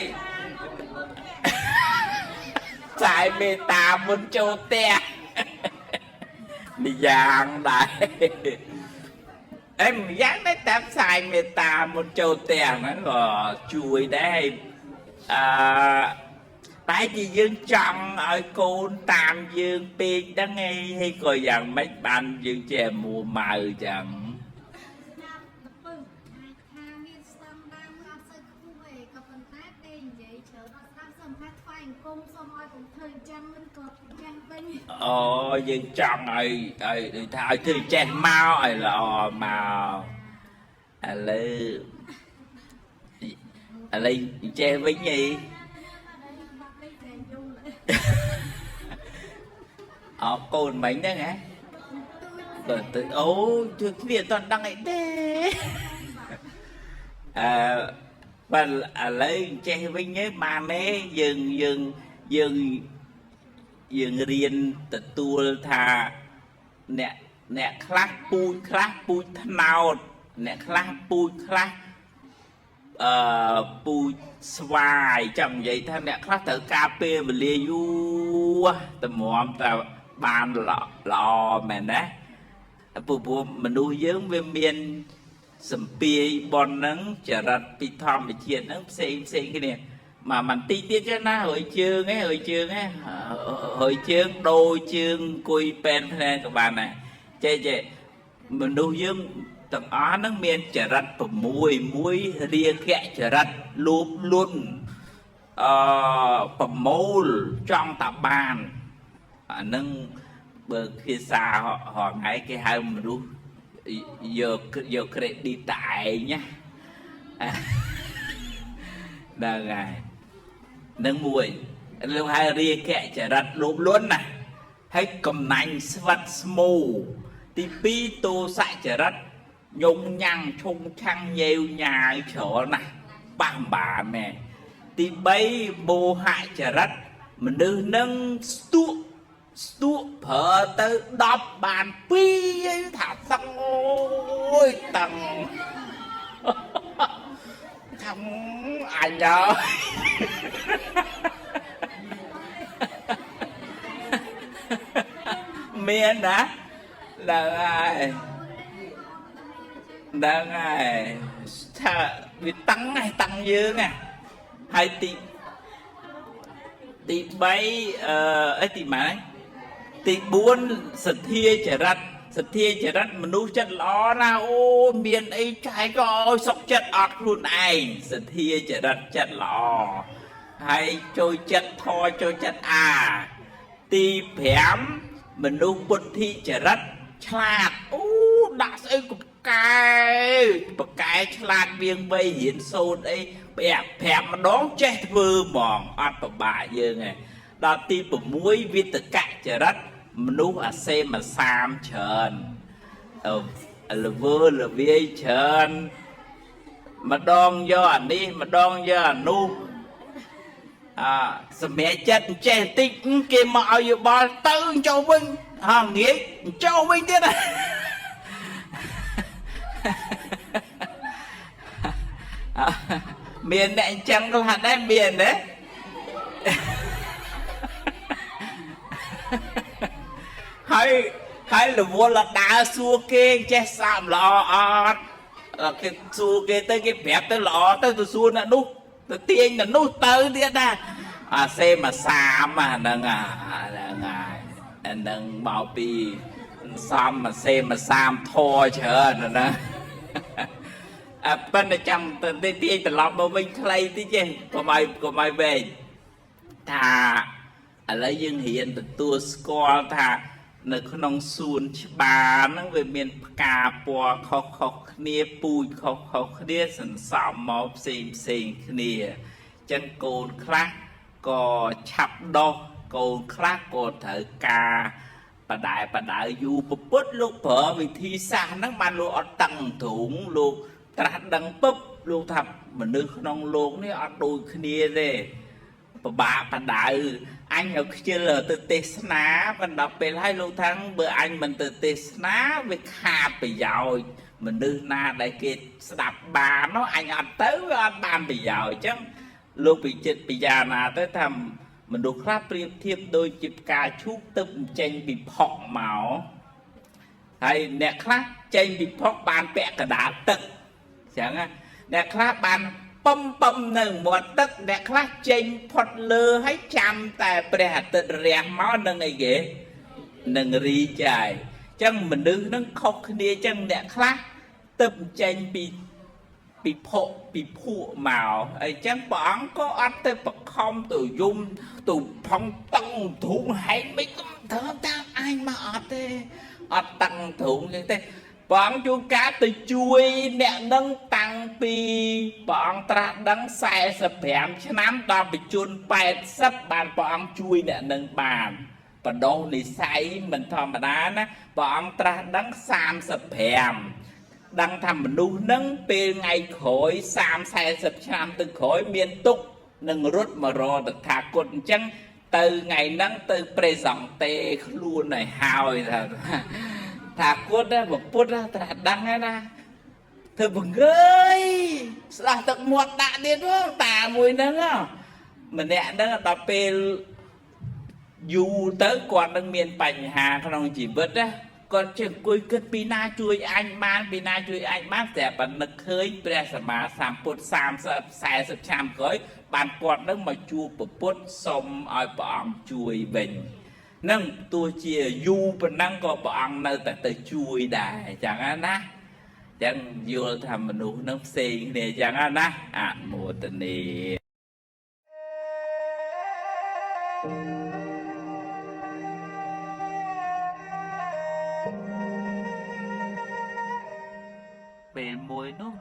ផ្សាយមេត្តាមុនចូលផ្ទះម្យ៉ាងដែរម្យ៉ាងដែរតែផ្សាយមេត្តាមុនចូលផ្ទះហ្នឹងក៏ជួយដែរតែជាយើងចង់ឲ្យកូនតាមយើងពេកហ្នឹងឯងហើយក៏យ៉ាងម៉េចបានយើងចេះមួម៉ៅចឹងអូយើងចង់ឲ្យដូចថាឲ្យធ្វើចេះមកឲ្យល្អមកឥឡូវចេះវិញអីកូនមិញហ្នឹងហ៎ទៅអូជួយគ្នាអត់ដឹងអីទេបើឥឡូវចេះវិញបានទេយើងរៀនទទួលថាអ្នកខ្លះពូជខ្លះពូជថ្នោតអ្នកខ្លះពូជខ្លះពូជស្វាយចង់និយាយថាអ្នកខ្លះត្រូវការពេលវេលាយូរតម្រាំតែបានល្អមែនណាព្រោះមនុស្សយើងវាមានសម្ពាយប៉ុនហ្នឹងចរិតពីធម្មជាតិហ្នឹងផ្សេងគ្នាmà mình tí tiết chứ nó hội chương ấy hội chương đôi chương cùi pen này các bạn này chơi mình nuôi dương tầng ó nó miên trở rạch và muối ria khẽ trở rạch lúp luôn và môl trong tập bàn nâng bờ khi xa họ ngay cái hai mình nuôi giờ credit tại nhá đang ngày nâng mùi lưu hai ria kẹ chả rạch lốp luôn nè hay cầm nành svat smù tí pi tô sại chả rạch nhung nhăng chung chăng nhiều nhà chỗ nè bàm bà mẹ tí bay bồ hại chả rạch mình đưa nâng stu phở tới đọc bàn pi thả xong ôi tầng không anh ơi miền đã là ai bị tăng dương hai tỷ mấy ấy tỷ mấy tỷ buôn sật thia chả rạch mình nuôi chất ló na ô miền ấy trái có sọc chất ọt luôn này sật thia chả rạch chất ló hay trôi chất thôi trôi chất tỷ phém mình nuôi bút thi chả rạch chạt ô đã sẽ cục cái chạt viên bây hiện sôn ấy bẹp phém mà đón chết vơ mòn ọt bà dương này đó tỷ của muối viết tất cả chả rạch មនុស្សអាសេមអាសាមច្រើនលវើលវាយច្រើនម្ដងយកអានេះម្ដងយកអានោះសម្រាប់ចិត្តចេះតិចគេមកឲ្យយោបល់ទៅចូលវិញងាយចូលវិញទៀតមានអ្នកអញ្ចឹងក៏ហាក់ដែរមានទេហើយរវល់ដើរសួរគេចេះសាប់ល្អអត់គេសួរគេទៅគេប្រាប់ទៅល្អទៅសួរអ្នកនោះទៅទាញអ្នកនោះទៅទៀតណាសេមសាមហ្នឹងហ្នឹងមកពីសំសេមសាមធរច្រើនណាប៉ុន្តែចាំទៅទាញត្រឡប់មកវិញខ្លីតិចទេកុំឲ្យវែងថាឥឡូវយើងរៀនទទួលស្គាល់ថានៅក្នុងសួនច្បារហ្នឹងវាមានផ្កាពណ៌ខុសគ្នាពូជខុសគ្នាសន្សំមកផ្សេងគ្នាចឹងកូនខ្លះក៏ឆាប់ដោះកូនខ្លះក៏ត្រូវការបដាយយូរពុទ្ធលោកប្រើវិធីសាស្ត្រហ្នឹងបានលោកអត់តឹងទ្រូងលោកត្រាស់ដឹងពុបលោកថាមនុស្សក្នុងលោកនេះអត់ដូចគ្នាទេពិបាកបដៅអញឲ្យខ្ជិលទៅទេសនាបណ្ដប់ពេលឲ្យលោកថាបើអញមិនទៅទេសនាវាខាតប្រយោជន៍មនុស្សណាដែលគេស្ដាប់បាននោះអញអត់ទៅវាអត់បានប្រយោជន៍អញ្ចឹងលោកពិចិត្រពិចារណាទៅថាមនុស្សខ្លះប្រៀបធៀបដូចជាផ្កាឈូកទឹកចេញពីផុកមកហើយអ្នកខ្លះចេញពីផុកបានពាក់កណ្ដាលទឹកអញ្ចឹងអ្នកខ្លះបានពំនៅមាត់ទឹកអ្នកខ្លះចេញផុតលើហើយចាំតែព្រះអាទិត្យរះមកនឹងអីគេនឹងរីចាយអញ្ចឹងមនុស្សនឹងខុសគ្នាអញ្ចឹងអ្នកខ្លះទឹកចេញពីភក់ពីភក់មកអញ្ចឹងព្រះអង្គក៏អត់ទៅបខំទៅយំទៅផង់តឹងទ្រូងហែងមិនទៅតាមអញមកអត់ទេអត់តឹងទ្រូងទេព្រះអង្គជួនកាលទៅជួយអ្នកនឹងតាំងពីព្រះអង្គត្រាស់ដឹង45ឆ្នាំដល់បញ្ជូន80បានព្រះអង្គជួយអ្នកនឹងបានបដោះនិស័យមិនធម្មតាណាព្រះអង្គត្រាស់ដឹង35ដឹងថាមនុស្សនឹងពេលថ្ងៃក្រោយ30-40ឆ្នាំទៅក្រោយមានទុកនឹងរត់មករកតថាគតអញ្ចឹងទៅថ្ងៃហ្នឹងទៅប្រេសង់ទេខ្លួនឲ្យហើយថាគតពុទ្ធត្រាស់ដឹងហើយណាធ្វើបង្រើយស្ដោះទឹកមាត់ដាក់ទៀតតាមួយហ្នឹងម្នាក់ហ្នឹងដល់ពេលយូរទៅគាត់នឹងមានបញ្ហាក្នុងជីវិតណាគាត់ជិះអង្គុយគិតពីណាជួយអញបានពីណាជួយអញបានតែប៉ុន្តែឃើញព្រះសម្មាសម្ពុទ្ធ30-40ឆ្នាំក្រោយបានគាត់នឹងមកជួបពុទ្ធសុំឲ្យព្រះអង្គជួយវិញនឹងទោះជាយូរប៉ុណ្ណឹងក៏ព្រះអង្គនៅតែទៅជួយដែរអញ្ចឹងណាអញ្ចឹងយល់ថាមនុស្សនឹងផ្សេងគ្នាអញ្ចឹងណាអនុមោទនាពេលមួយនោះ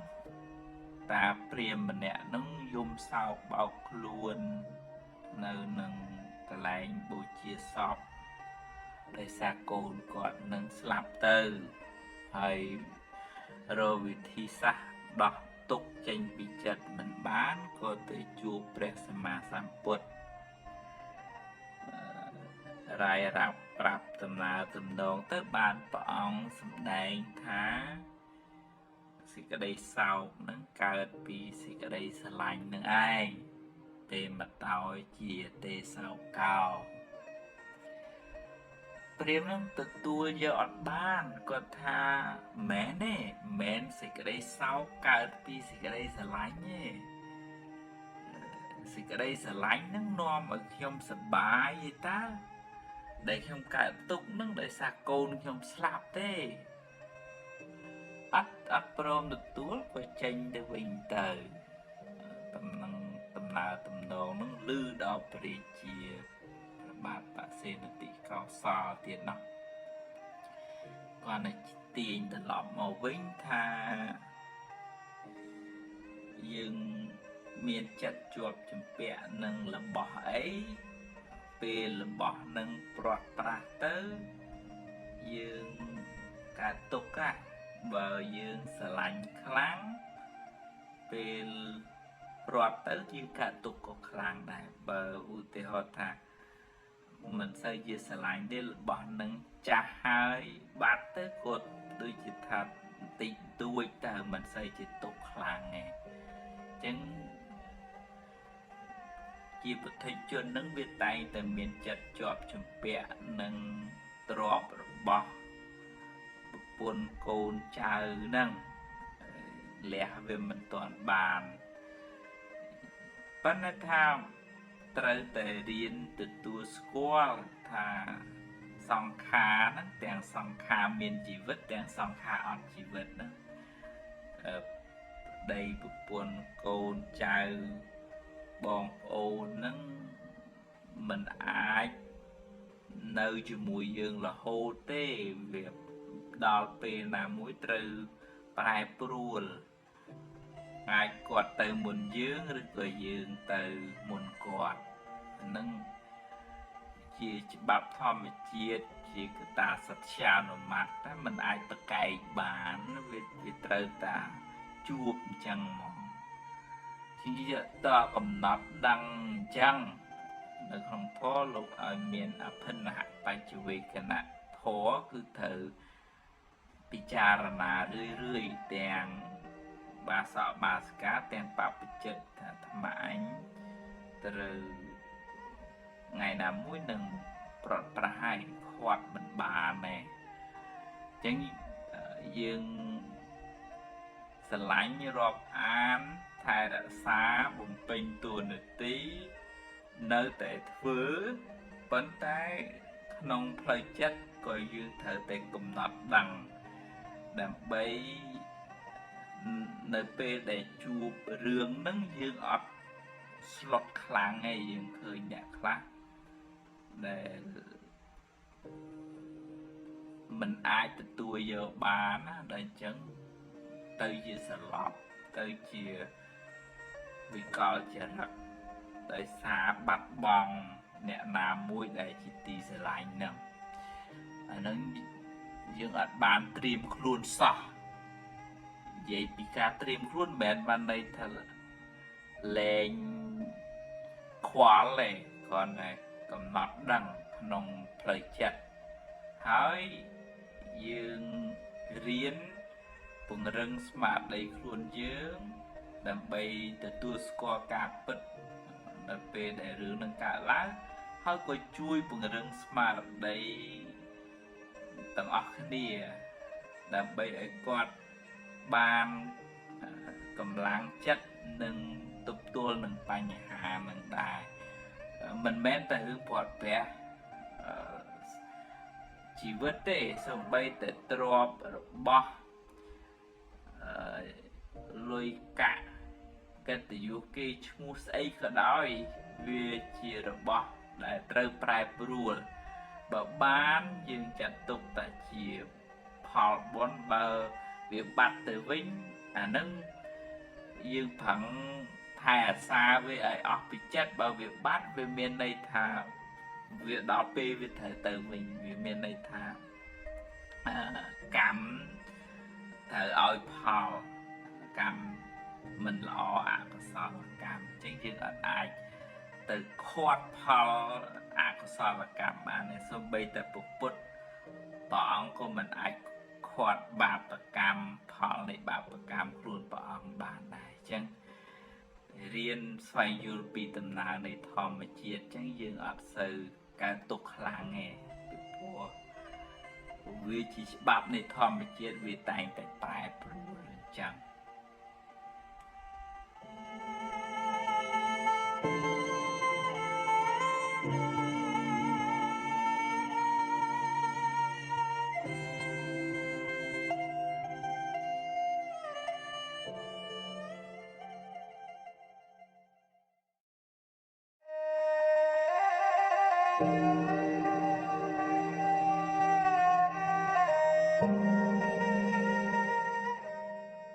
តាព្រាហ្មណ៍ម្នាក់នឹងយំសោកបោកខ្លួននៅនឹងកន្លែងបូជាសពដោយសារកូនគាត់នឹងស្លាប់ទៅហើយរកវិធីសាស្ត្រដោះទុក្ខចេញពីចិត្តមិនបានក៏ទៅជួបព្រះសម្មាសម្ពុទ្ធរាយរាប់ប្រាប់ដំណើរទំនងទៅបានព្រះអង្គសម្ដែងថាសេចក្តីសោកនឹងកើតពីសេចក្តីស្រឡាញ់នឹងឯងទេមតោជាទេសោកោព្រាហ្មណ៍នឹងទទួលយកអត់បានគាត់ថាមែនទេមែនសេចក្តីសោកកើតពីសេចក្តីស្រឡាញ់ទេសេចក្តីស្រឡាញ់នឹងនាំឲ្យខ្ញុំសប្បាយទេតាដែលខ្ញុំកើតទុកនឹងដោយសារកូនខ្ញុំស្លាប់ទេអត់ព្រមទទួលក៏ចេញទៅវិញទៅដំណើរទំនងនឹងលឺដល់ព្រះរាជាព្រះបាទបសេនតិកោសលទៀតនោះគាត់នឹងទាញត្រឡប់មកវិញថាយើងមានចិត្តជាប់ជំពាក់នឹងរបស់អី ពេលរបស់នឹងប្រត់ប្រាស់ទៅយើងកើតទុក្ខបើយើងស្រឡាញ់ខ្លាំងពេលប្រត់ទៅយើងកើតទុក្ខក៏ខ្លាំងដែរបើឧទាហរណ៍ថាមិនសូវជាស្រឡាញ់ទេរបស់នឹងចាស់ហើយបាត់ទៅគាត់ដូចជាថាបន្តិចតួចតែមិនសូវជាទុក្ខខ្លាំងទេអញ្ចឹងជាពុទ្ធិជននឹងវាតែងតែមានចិត្តជាប់ជំពាក់នឹងទ្រព្យរបស់ប្រពន្ធកូនចៅនឹងលះវាមិនទាន់បានប៉ុន្តែថាត្រូវតែរៀនទទួលស្គាល់ថាសង្ខារហ្នឹងទាំងសង្ខារមានជីវិតទាំងសង្ខារអត់ជីវិតហ្នឹងប្តីប្រពន្ធកូនចៅបងប្អូនហ្នឹងមិនអាចនៅជាមួយយើងរហូតទេវាដល់ពេលណាមួយត្រូវប្រែប្រួលអាចគាត់ទៅមុនយើងឬក៏យើងទៅមុនគាត់នឹងជាច្បាប់ធម្មជាតិជាកត្តាសត្យានុមត្តតែมันអាចប្រកែកបានវាត្រូវតាជួបអញ្ចឹងមកជាតកំណត់ដឹងអញ្ចឹងនៅក្នុងធម៌លោកឲ្យមានអភិនហបច្ចវេកណៈធម៌គឺត្រូវពិចារណារឿយៗទាំងបាសកបាសិកាទាំងបព្វជិតថាអាត្មាអញត្រូវថ្ងៃណាមួយនឹងប្រត់ប្រាស់ឲ្យខាត់មិនបានទេអញ្ចឹងយើងស្រឡាញ់រាប់អានថែរក្សាបំពេញតួនាទីនៅតែធ្វើប៉ុន្តែក្នុងផ្លូវចិត្តក៏យើងត្រូវតែកំណត់ដឹងដើម្បីនៅពេលដែលជួបរឿងហ្នឹងយើងអត់ស្លុតខ្លាំងឯងយើងឃើញអ្នកខ្លះដែលមិនអាចទទួលយកបានណាដល់អញ្ចឹងទៅជាសន្លប់ទៅជាវិកលចរិតដោយសារបាត់បង់អ្នកណាមួយដែលជាទីស្រឡាញ់ហ្នឹងអាហ្នឹងយើងអត់បានត្រៀមខ្លួនសោះនិយាយពីការត្រៀមខ្លួនមិនមែនបានន័យថាលែងខ្វល់ទេគ្រាន់តែកំណត់ដឹងក្នុងផ្លូវចិត្តហើយយើងរៀនពង្រឹងស្មារតីខ្លួនយើងដើម្បីទទួលស្គាល់ការពិតនៅពេលដែលរឿងនឹងកើតឡើងហើយក៏ជួយពង្រឹងស្មារតីទាំងអស់គ្នាដើម្បីឲ្យគាត់បានកម្លាំងចិត្តនិងទប់ទល់នឹងបញ្ហានឹងដែរមិនមែនតែរឿងព្រាត់ប្រាសជីវិតទេសូម្បីតែទ្រព្យរបស់លុយកាក់កិត្តិយសគេឈ្មោះស្អីក៏ដោយវាជារបស់ដែលត្រូវប្រែប្រួលបើបានយើងចាត់ទុកតែជាផលបុណ្យបើវាបាត់ទៅវិញអានឹងយើងប្រឹងថែអាសាវាឲ្យអស់ពីចិត្តបើវាបាត់វាមានន័យថាវាដល់ពេលវាត្រូវទៅវិញវាមានន័យថាកម្មត្រូវឲ្យផលកម្មមិនល្អអកុសលកម្មអញ្ចឹងយើងអត់អាចទៅខាត់ផលអកុសលកម្មបានទេសូម្បីតែពុទ្ធព្រះអង្គក៏មិនអាចខាត់បាបកម្មផលនៃបាបកម្មខ្លួនព្រះអង្គបានដែរអញ្ចឹងរៀនស្វែងយល់ពីដំណើរនៃធម្មជាតិអញ្ចឹងយើងអត់សូវកើតទុកខ្លាំងទេពីព្រោះវាជាច្បាប់នៃធម្មជាតិវាតែងតែប្រែប្រួលអញ្ចឹង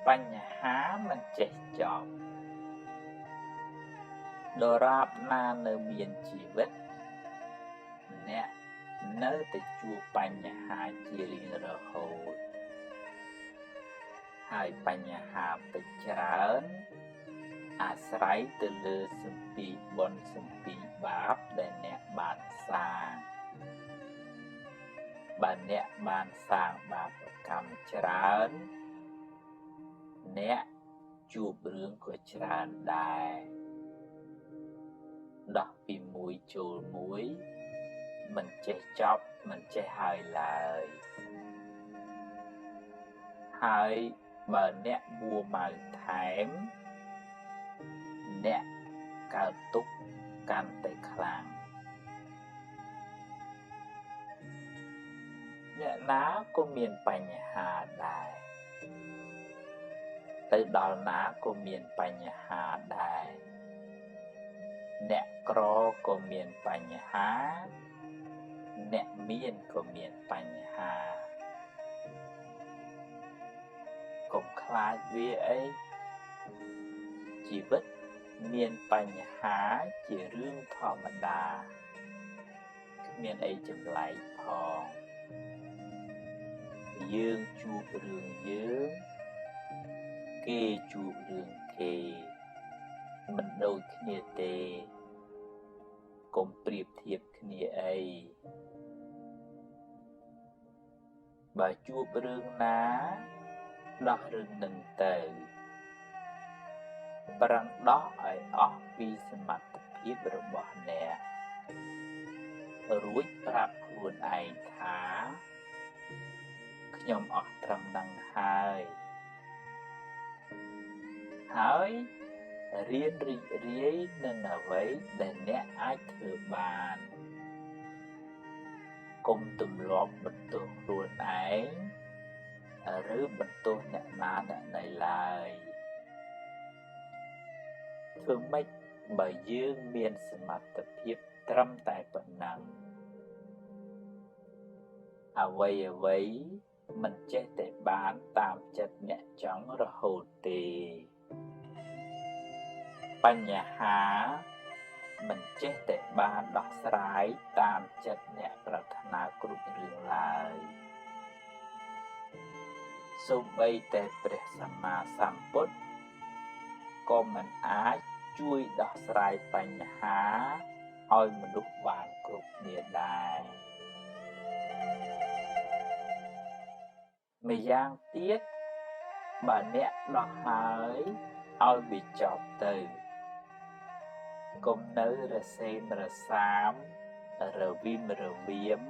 បញ្ហាមិនចេះចប់ដរាបណានៅមានជីវិត អ្នកនៅតែជួបបញ្ហាជារៀងរហូតហើយបញ្ហាពេចច្រើនអាស្រ័យទៅលើសម្ពីបុណ្យសម្ពីបាបដែលអ្នកបានសាងបើអ្នកបានសាងបាបកម្មច្រើនអ្នកជួបរឿងក៏ច្រើនដែរដោះពីមួយចូលមួយមិនចេះចប់មិនចេះហើយឡើយហើយបើអ្នកបួម៉ៅថែមអ្នកកើតទុក្ខកាន់តែខ្លាំងអ្នកណាក៏មានបញ្ហាដែរទៅដល់ណាក៏មានបញ្ហាដែរអ្នកក្រក៏មានបញ្ហាអ្នកមានក៏មានបញ្ហាកុំខ្លាចវាអីជីវិតមានបញ្ហាជារឿងធម្មតាគ្មានអីចម្លែកផងយើងជួបរឿងយើងគេជួបរឿងគេមិនដូចគ្នាទេកុំប្រៀបធៀបគ្នាអីបើជួបរឿងណាដោះរឿងនឹងទៅប្រឹងដោះឲ្យអស់ពីសមត្ថភាពរបស់អ្នករួចប្រាប់ខ្លួនឯងថាខ្ញុំអស់ត្រឹមហ្នឹងហើយរៀនរីករាយនឹងអ្វីដែលអ្នកអាចធ្វើបានកុំទម្លាប់បន្ទោសខ្លួនឯងឬបន្ទោសអ្នកណាអ្នកណីឡើយធ្វើម៉េចបើយើងមានសមត្ថភាពត្រឹមតែប៉ុណ្ណឹងអ្វីមិនចេះតែបានតាមចិត្តអ្នកចង់រហូតទេបញ្ហាមិនចេះតែបានដោះស្រាយតាមចិត្តអ្នកប្រាថ្នាគ្រប់រឿងឡើយសូម្បីតែព្រះសម្មាសម្ពុទ្ធក៏មិនអាចជួយដោះស្រាយបញ្ហាឲ្យមនុស្សបានគ្រប់គ្នាដែរម្យ៉ាងទៀតបើអ្នកដោះហើយឲ្យវាចប់ទៅកុំនៅរសេមរសាមរវីមរវៀម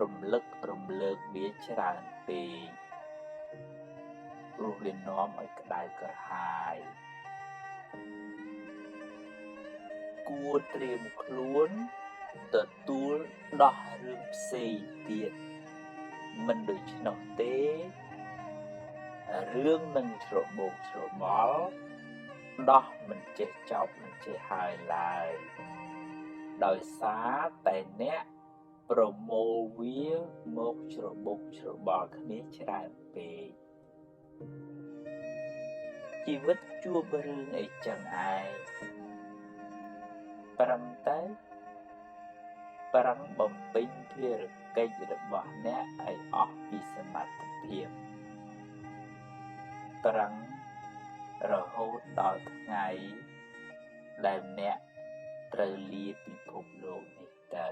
រំលឹករំលើកវាច្រើនពេកព្រោះវានាំឲ្យក្តៅក្រហាយគួរត្រៀមខ្លួនទទួលដោះរឿងផ្សេងទៀតមិនដូច្នោះទេរឿងនឹងច្របូកច្របល់ដោះមិនចេះចប់មិនចេះហើយឡើយដោយសារតែអ្នកប្រមូលវាមកច្របូកច្របល់គ្នាច្រើនពេកជីវិតជួបរឿងអីចឹងឯងប្រឹងទៅប្រឹងបំពេញភារកិច្ចរបស់អ្នកឲ្យអស់ពីសមត្ថភាពប្រឹងរហូតដល់ថ្ងៃដែលអ្នកត្រូវលាពិភពលោកនេះទៅ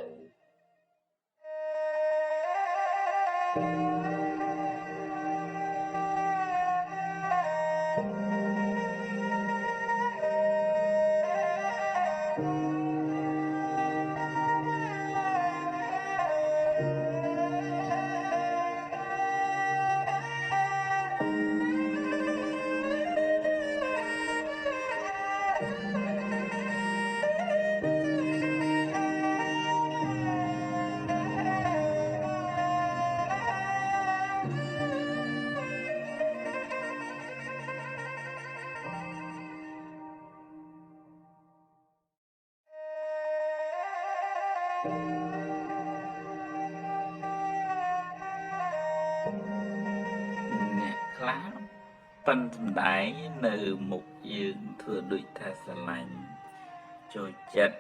អ្នកខ្លះប៉ិនសំដែងនៅមុខយើងធ្វើដូចថាស្រឡាញ់ចូលចិត្ត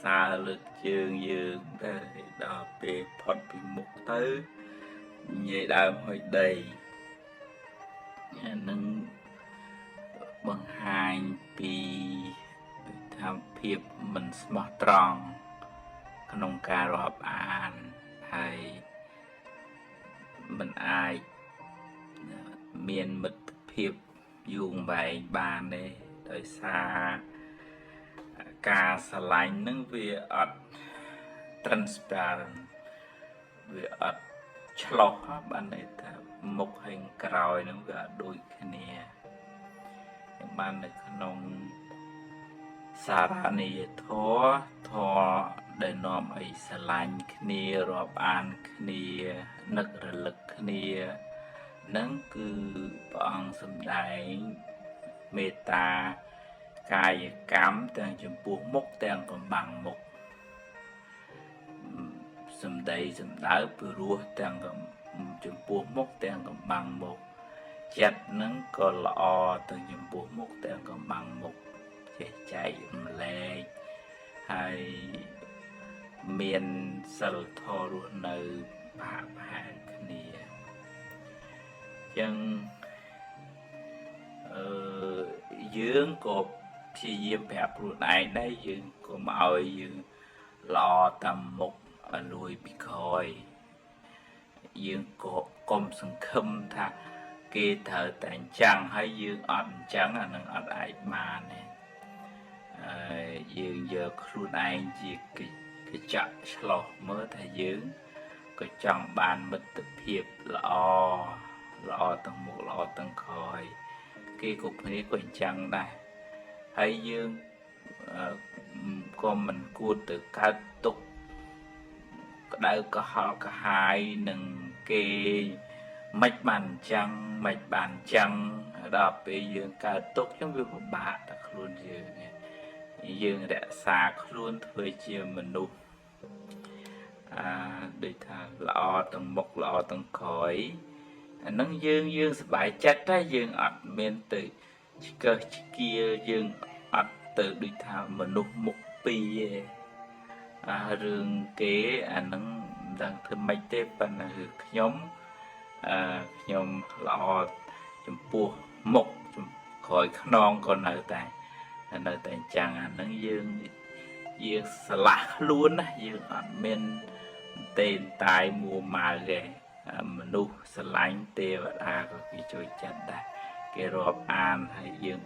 xa lực chương dương để đo bê phật bị mục tư như đàm hồi đầy nâng bằng hai bị tham phiệp mình smart strongក្នុងការរាប់អានហើយមិនអាចមានមិត្តភាពយូរវែងបានទេដោយសារការស្រឡាញ់នឹងវាអត់ transparent វាអត់ឆ្លោះបានន័យថាមុខហើយក្រោយនឹងវាអត់ដូចគ្នាបាននៅក្នុងសារនីយធម៌ដែលនាំឲ្យស្រឡាញ់គ្នារាប់អានគ្នានឹករលឹកគ្នានឹងគឺព្រះអង្គសម្ដែងមេត្តាកាយកម្មទាំងចំពោះមុខទាំងកំបាំងមុខសម្ដីសម្ដៅព្រោះទាំងចំពោះមុខទាំងកំបាំងមុខចិត្តនឹងក៏ល្អទាំងចំពោះមុខទាំងកំបាំងមុខចេះចែកម្លែកហើយមានសិលធម៌រស់នៅផាកគ្នាចឹងយើងក៏ព្យាយាមប្រាប់ខ្លួនឯងដែរយើងកុំឲ្យយើងល្អតាមមុខលួយពីក្រោយយើងក៏កុំសង្ឃឹមថាគេត្រូវតែអញ្ចឹងហើយយើងអត់អញ្ចឹងអានឹងអត់អាចបានទេយើងយកខ្លួនឯងជាកញ្ចក់ឆ្លោះមើលថាយើងក៏ចង់បានមិត្តភាពល្អទាំងមុខល្អទាំងក្រោយគេគ្រប់គ្នាក៏អញ្ចឹងដែរហើយយើងក៏មិនគួរទៅកើតទុកក្តៅក្រហល់ក្រហាយនឹងគេមិនបានអញ្ចឹងមិនបានអញ្ចឹងដល់ពេលយើងកើតទុកចឹងវាពិបាកតែខ្លួនយើងរក្សាខ្លួនធ្វើជាមនុស្សដូចថាល្អទាំងមុខល្អទាំងក្រោយអានឹងយើងសប្បាយចិត្តតែយើងអត់មានទៅឆ្កឹះឆ្កៀលយើងអត់ទៅដូចថាមនុស្សមុខពីរទេរឿងគេអានឹងមិនដឹងធ្វើម៉េចទេប៉ុន្តែខ្ញុំល្អចំពោះមុខក្រោយខ្នងក៏នៅតែអញ្ចឹងអានឹងយើងស្រឡះខ្លួនណាយើងអត់មានទេតាយមួម៉ៅទេមនុស្សស្រឡាញ់ទេវតាក៏គេជួយចិត្តដែរគេរាប់អានហើយយើង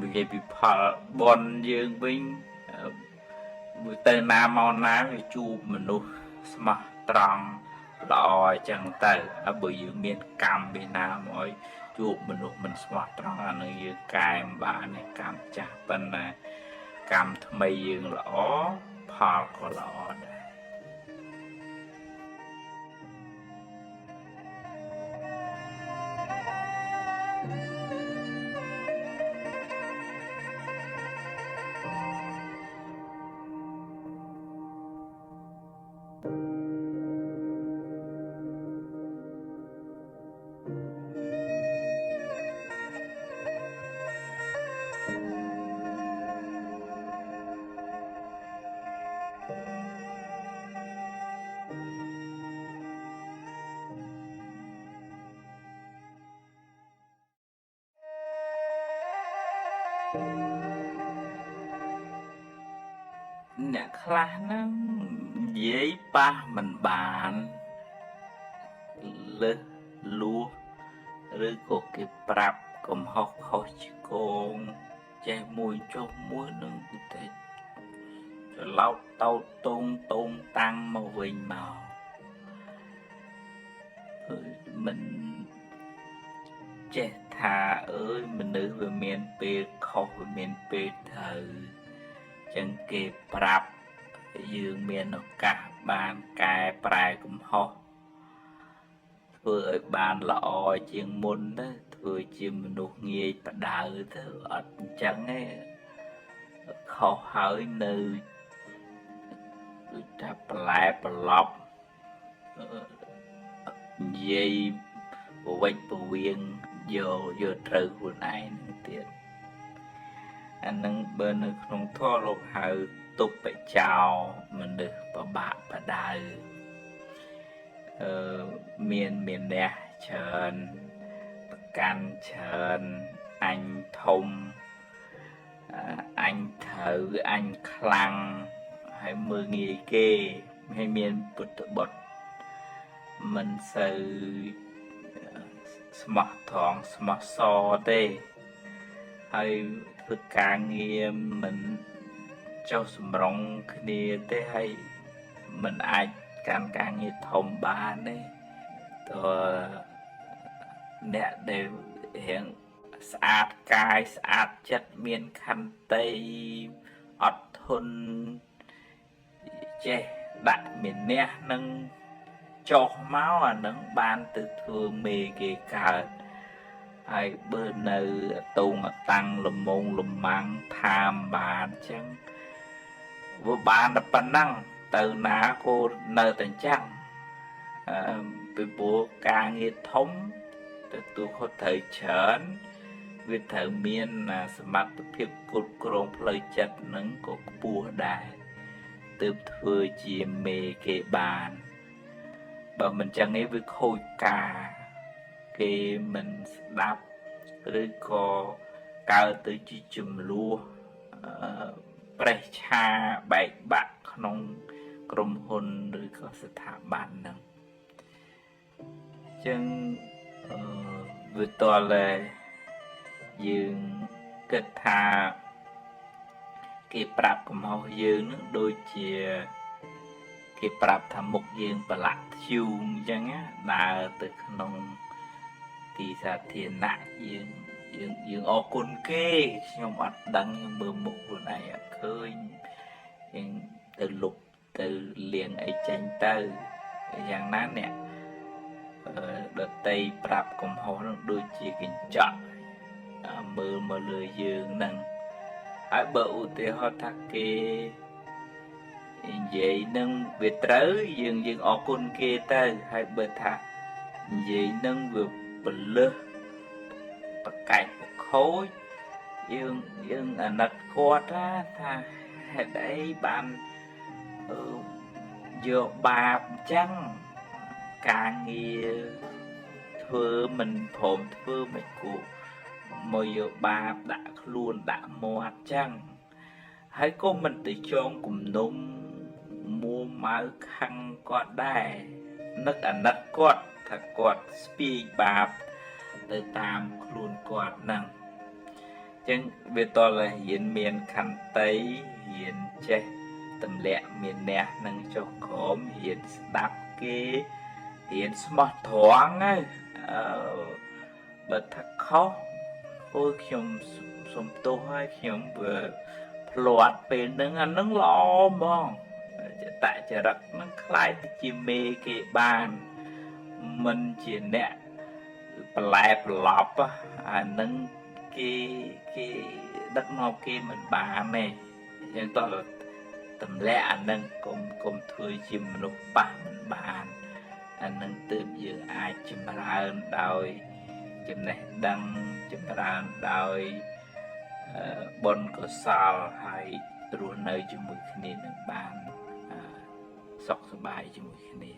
និយាយពីផលបុណ្យយើងវិញទៅណាមកណាវាជួបមនុស្សស្មោះត្រង់ល្អអញ្ចឹងទៅបើយើងមានកម្មពីណាមកឲ្យជួបមនុស្សមិនស្មោះត្រង់អានឹងយើងកែមិនបានទេកម្មចាស់ប៉ុន្តែកម្មថ្មីយើងល្អផលក៏ល្អដែរអ្នកខ្លះហ្នឹងនិយាយប៉ះមិនបានលើសលួសឬក៏គេប្រាប់កំហុសខុសឆ្គងចេះមួយចុះមួយនឹងគឺតែច្រឡោតតោតតងតាំងមកវិញមកមិនចេះថាអើយមនុស្សវាមានពេលខុសវាមានពេលត្រូវចឹងគេប្រាប់យើងមានឱកាសបានកែប្រែកំហុសធ្វើឲ្យបានល្អជាងមុនទៅធ្វើជាមនុស្សងាយបដៅទៅអត់អញ្ចឹងទេខុសហើយនៅដូចថាប្រឡែប្រឡប់និយាយពវិចពវៀងយកត្រូវខ្លួនឯងទៀត អានឹងបើនៅក្នុងធម៌លោកហៅទុបចោមនុស្សប្របាក់បដៅមានអ្នកច្រើនប្រកាន់ច្រើនអញធំអញត្រូវអញខ្លាំងហើយមើលងាយគេហើយមានពុទ្ធបុត្រមិនសូវស្មោះត្រង់ស្មោះសរទេហើយធ្វើការងារមិនចុះសម្រុងគ្នាទេហើយមិនអាចកាន់ការងារធំបានទេតើអ្នកដែលរៀងស្អាតកាយស្អាតចិត្តមានខន្តីអត់ធន់ចេះដាក់មានះនឹងចុះមកអានឹងបានទៅធ្វើមេគេកើតហើយបើនៅតងតាំងលមងលមាំងថាមបានចឹងវាបានតែប៉ុណ្ណឹងទៅណាក៏នៅតែចឹងពីព្រោះការងារធំទទួលខុសត្រូវច្រើនវាត្រូវមានសមត្ថភាពគ្រប់គ្រងផ្លូវចិត្តនឹងក៏ខ្ពស់ដែរទើបធ្វើជាមេគេបានបើមិនចឹងទេវាខូចការគេមិនស្ដាប់ឬក៏កើតទៅជាចំនួនប្រេះឆាបែកបាក់ក្នុងក្រុមហ៊ុនឬក៏ស្ថាប័នហ្នឹងចឹងវាតតែយើងគិតថាគេប្រាប់កំហុសយើងនឹងដូចជាគេប្រាប់ថាមុខយើងប្រឡាក់ធ្យូងអញ្ចឹងដើរទៅក្នុងទីសាធារណៈយើងអរគុណគេខ្ញុំអត់ដឹងខ្ញុំមើលមុខខ្លួនឯងអត់ឃើញយើងទៅលុបទៅលាងអីចេញទៅយ៉ាងណាអ្នកដតីប្រាប់កំហុសនឹងដូចជាកញ្ចក់មើលមកលើយើងនឹងហើយបើឧទាហរណ៍ថាគេនិយាយនឹងវាត្រូវយើងអរគុណគេទៅហើយបើថានិយាយនឹងវាពលឹះប្រកែកប្រខូចយើងអាណិតគាត់ថាហេតុអីបានយកបាបអញ្ចឹងការងារធ្វើមិនព្រមធ្វើមិនគួរមកយកបាបដាក់ខ្លួនដាក់មាត់ចឹងហើយក៏មិនទៅចងគំនុំមួម៉ៅខឹងគាត់ដែរនឹកអាណិតគាត់ថាគាត់ស្ពាយបាបទៅតាមខ្លួនគាត់ហ្នឹងចឹងវាតលរៀនមានខន្តីរៀនចេះទម្លាក់មានះនឹងចុះក្រោមរៀនស្ដាប់គេរៀនស្មោះត្រង់ហើយបើថាខុសអូយខ្ញុំសុំទោសហើយខ្ញុំភ្លាត់ពេលហ្នឹងអាហ្នឹងល្អហ្មងតចរិតហ្នឹងខ្លាយទៅជាមេគេបានមិនជាអ្នកប្រឡែប្រឡប់អាហ្នឹងគេដឹកនាំគេមិនបានទេយើងតោះទម្លាក់អាហ្នឹងកុំធ្វើជាមនុស្សប៉ះមិនបានអាហ្នឹងទើបយើងអាចចម្រើនដោយចំណេះដឹងចម្រើនដោយបុណ្យកុសលហើយរស់នៅជាមួយគ្នានឹងបានសុខសប្បាយជាមួយគ្នា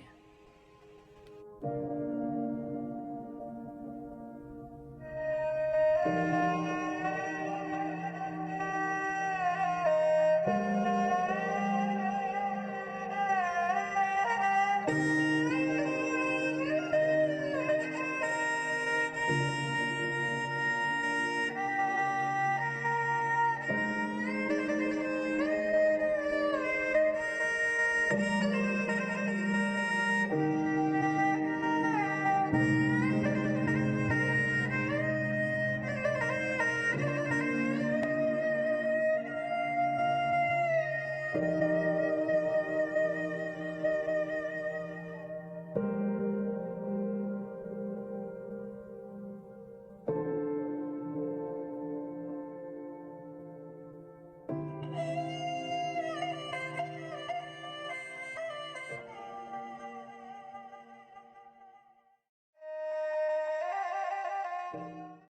Thank you.